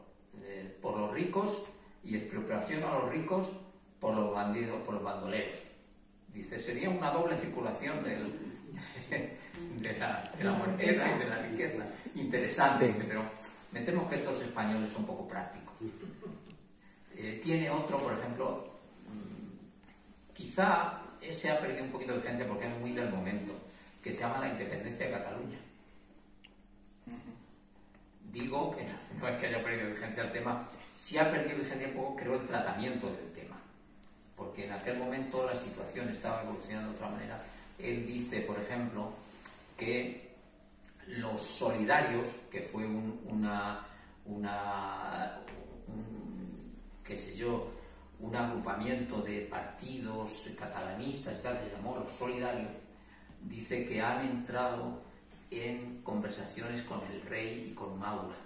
por los ricos, y expropiación a los ricos por los bandidos, por los bandoleros. Dice, sería una doble circulación de la moneda y de la riqueza. Interesante, dice, pero me temo que estos españoles son poco prácticos. Tiene otro, por ejemplo, quizá ese ha perdido un poquito de vigencia porque es muy del momento, que se llama La independencia de Cataluña. Digo que no es que haya perdido vigencia el tema, sí ha perdido vigencia un poco, creo, el tratamiento del tema, porque en aquel momento la situación estaba evolucionando de otra manera. Él dice, por ejemplo, que los solidarios, que fue un agrupamiento de partidos catalanistas, tal, que llamó los solidarios, dice que han entrado en conversaciones con el rey y con Maura.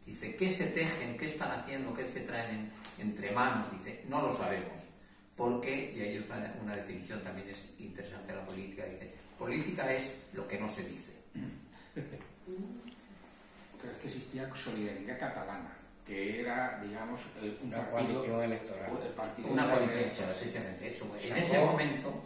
Dice, ¿qué se tejen? ¿Qué están haciendo? ¿Qué se traen entre manos? Dice, no lo sabemos. Porque, y ahí una definición también es interesante de la política, dice, política es lo que no se dice. Creo que existía Solidaridad Catalana, que era, digamos, una coalición electoral. Una coalición, exactamente, eso. En ese momento,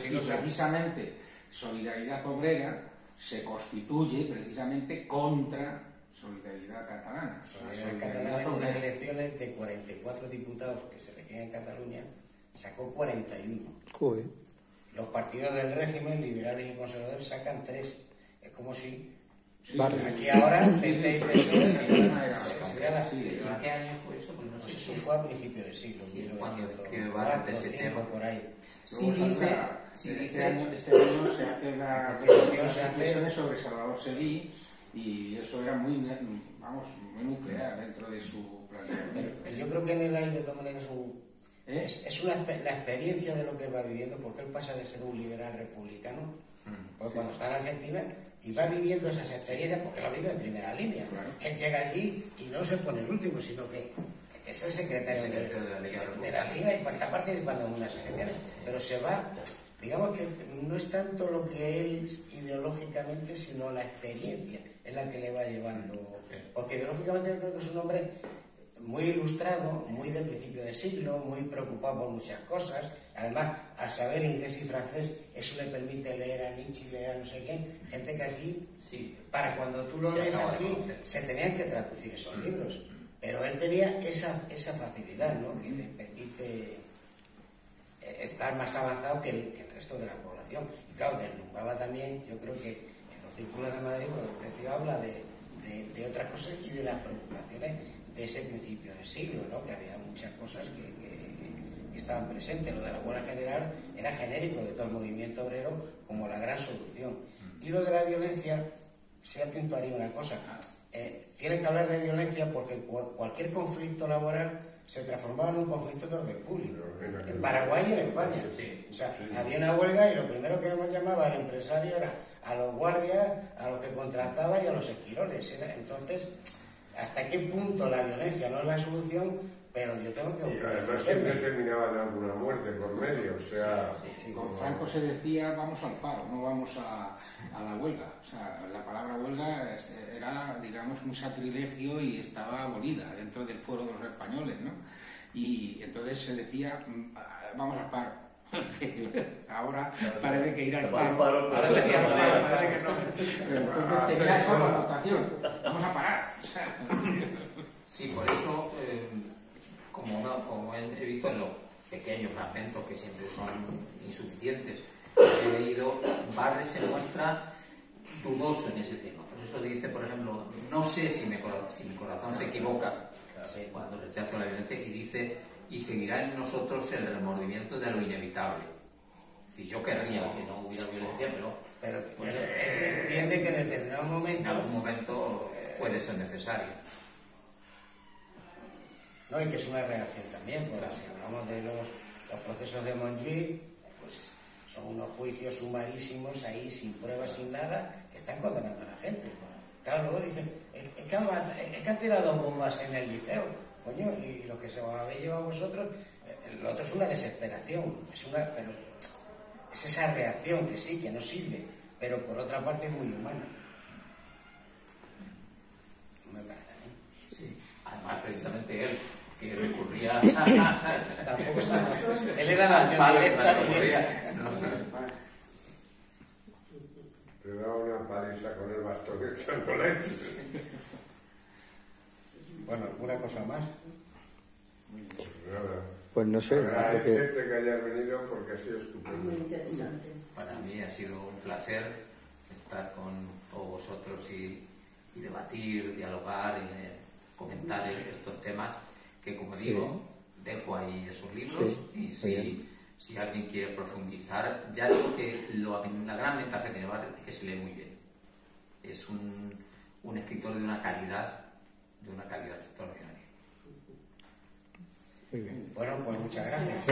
y precisamente Solidaridad Obrera se constituye precisamente contra Solidaridad Catalana. Solidaridad Catalana en unas elecciones de 44 diputados que se elegían en Cataluña, sacó 41. Joder. Los partidos del régimen, liberales y conservadores, sacan 3. Es como si... aquí ahora, ¿en qué año fue eso? Pues no sé si fue a principios del siglo, sí, 1904, por ahí. Este año se hace la reflexión sobre Salvador Seguí, y eso era muy nuclear dentro de su planteamiento. Pero yo creo que en el aire, de todas maneras, es la experiencia de lo que va viviendo, porque él pasa de ser un liberal republicano, porque cuando está en Argentina y va viviendo esas experiencias, porque lo vive en primera línea. Claro. Él llega allí y no se pone el último, sino que es el secretario de la Liga y está participando en unas elecciones, pero se va digamos que no es tanto lo que él ideológicamente, sino la experiencia es la que le va llevando. Porque ideológicamente yo creo que es un hombre muy ilustrado, muy del principio de siglo, muy preocupado por muchas cosas. Además, al saber inglés y francés, eso le permite leer a Nietzsche, leer a no sé quién. Gente que aquí, para cuando tú lo lees aquí, se tenían que traducir esos libros. Pero él tenía esa facilidad, ¿no?, que le permite estar más avanzado que el resto de la población. Y claro, deslumbraba también, yo creo que en los círculos de Madrid, pues usted habla de otras cosas y de las preocupaciones de ese principio de siglo, ¿no?, que había muchas cosas que estaban presentes. Lo de la huelga general era genérico de todo el movimiento obrero como la gran solución. Y lo de la violencia, se apuntaría una cosa. Tienen que hablar de violencia porque cualquier conflicto laboral se transformaba en un conflicto de orden público. En Paraguay y en España. O sea, había una huelga y lo primero que llamaba al empresario era a los guardias, a los que contrataba y a los esquiroles. Entonces, ¿hasta qué punto la violencia no es la solución? Pero yo tengo que... Y además siempre terminaba en alguna muerte por medio, o sea... Con Franco se decía vamos al paro, no vamos a la huelga. O sea, la palabra huelga era, digamos, un sacrilegio y estaba abolida dentro del fuero de los españoles, ¿no? Y entonces se decía vamos al paro. Ahora parece que ir al paro. Ahora parece que no. Pero entonces tenía esa connotación. Vamos a parar. Sí, por eso, como he visto en los pequeños fragmentos que siempre son insuficientes, he leído, Barres se muestra dudoso en ese tema. Por eso dice, por ejemplo, no sé si mi corazón se equivoca cuando rechazo la violencia, y dice, y seguirá en nosotros el remordimiento de lo inevitable. Si yo querría que no hubiera violencia, pero pues, entiende que en determinado momento, en algún momento puede ser necesario. No, y que es una reacción también, porque si hablamos de los procesos de Montjuïc, pues son unos juicios sumarísimos ahí, sin pruebas, sin nada, que están condenando a la gente. Claro, luego dicen, es que han tirado bombas en el liceo, coño, y lo que se os habéis llevado vosotros, lo otro es una desesperación, pero es esa reacción que sí, que no sirve, pero por otra parte es muy humana. Me parece a mí. Sí, además precisamente él, que recurría tampoco está... Él era la acción directa. Te da una paliza con el bastón echando leche. Bueno, ¿alguna cosa más? Pues nada. Pues no sé. Agradecerte que hayas venido porque ha sido estupendo. Muy interesante. Para mí ha sido un placer estar con todos vosotros y debatir, dialogar y comentar estos temas que, como digo, dejo ahí esos libros, y si alguien quiere profundizar, ya digo que la gran ventaja que tiene Barres es que se lee muy bien. Es un escritor de una calidad extraordinaria. Muy bien. Bueno, pues muchas gracias.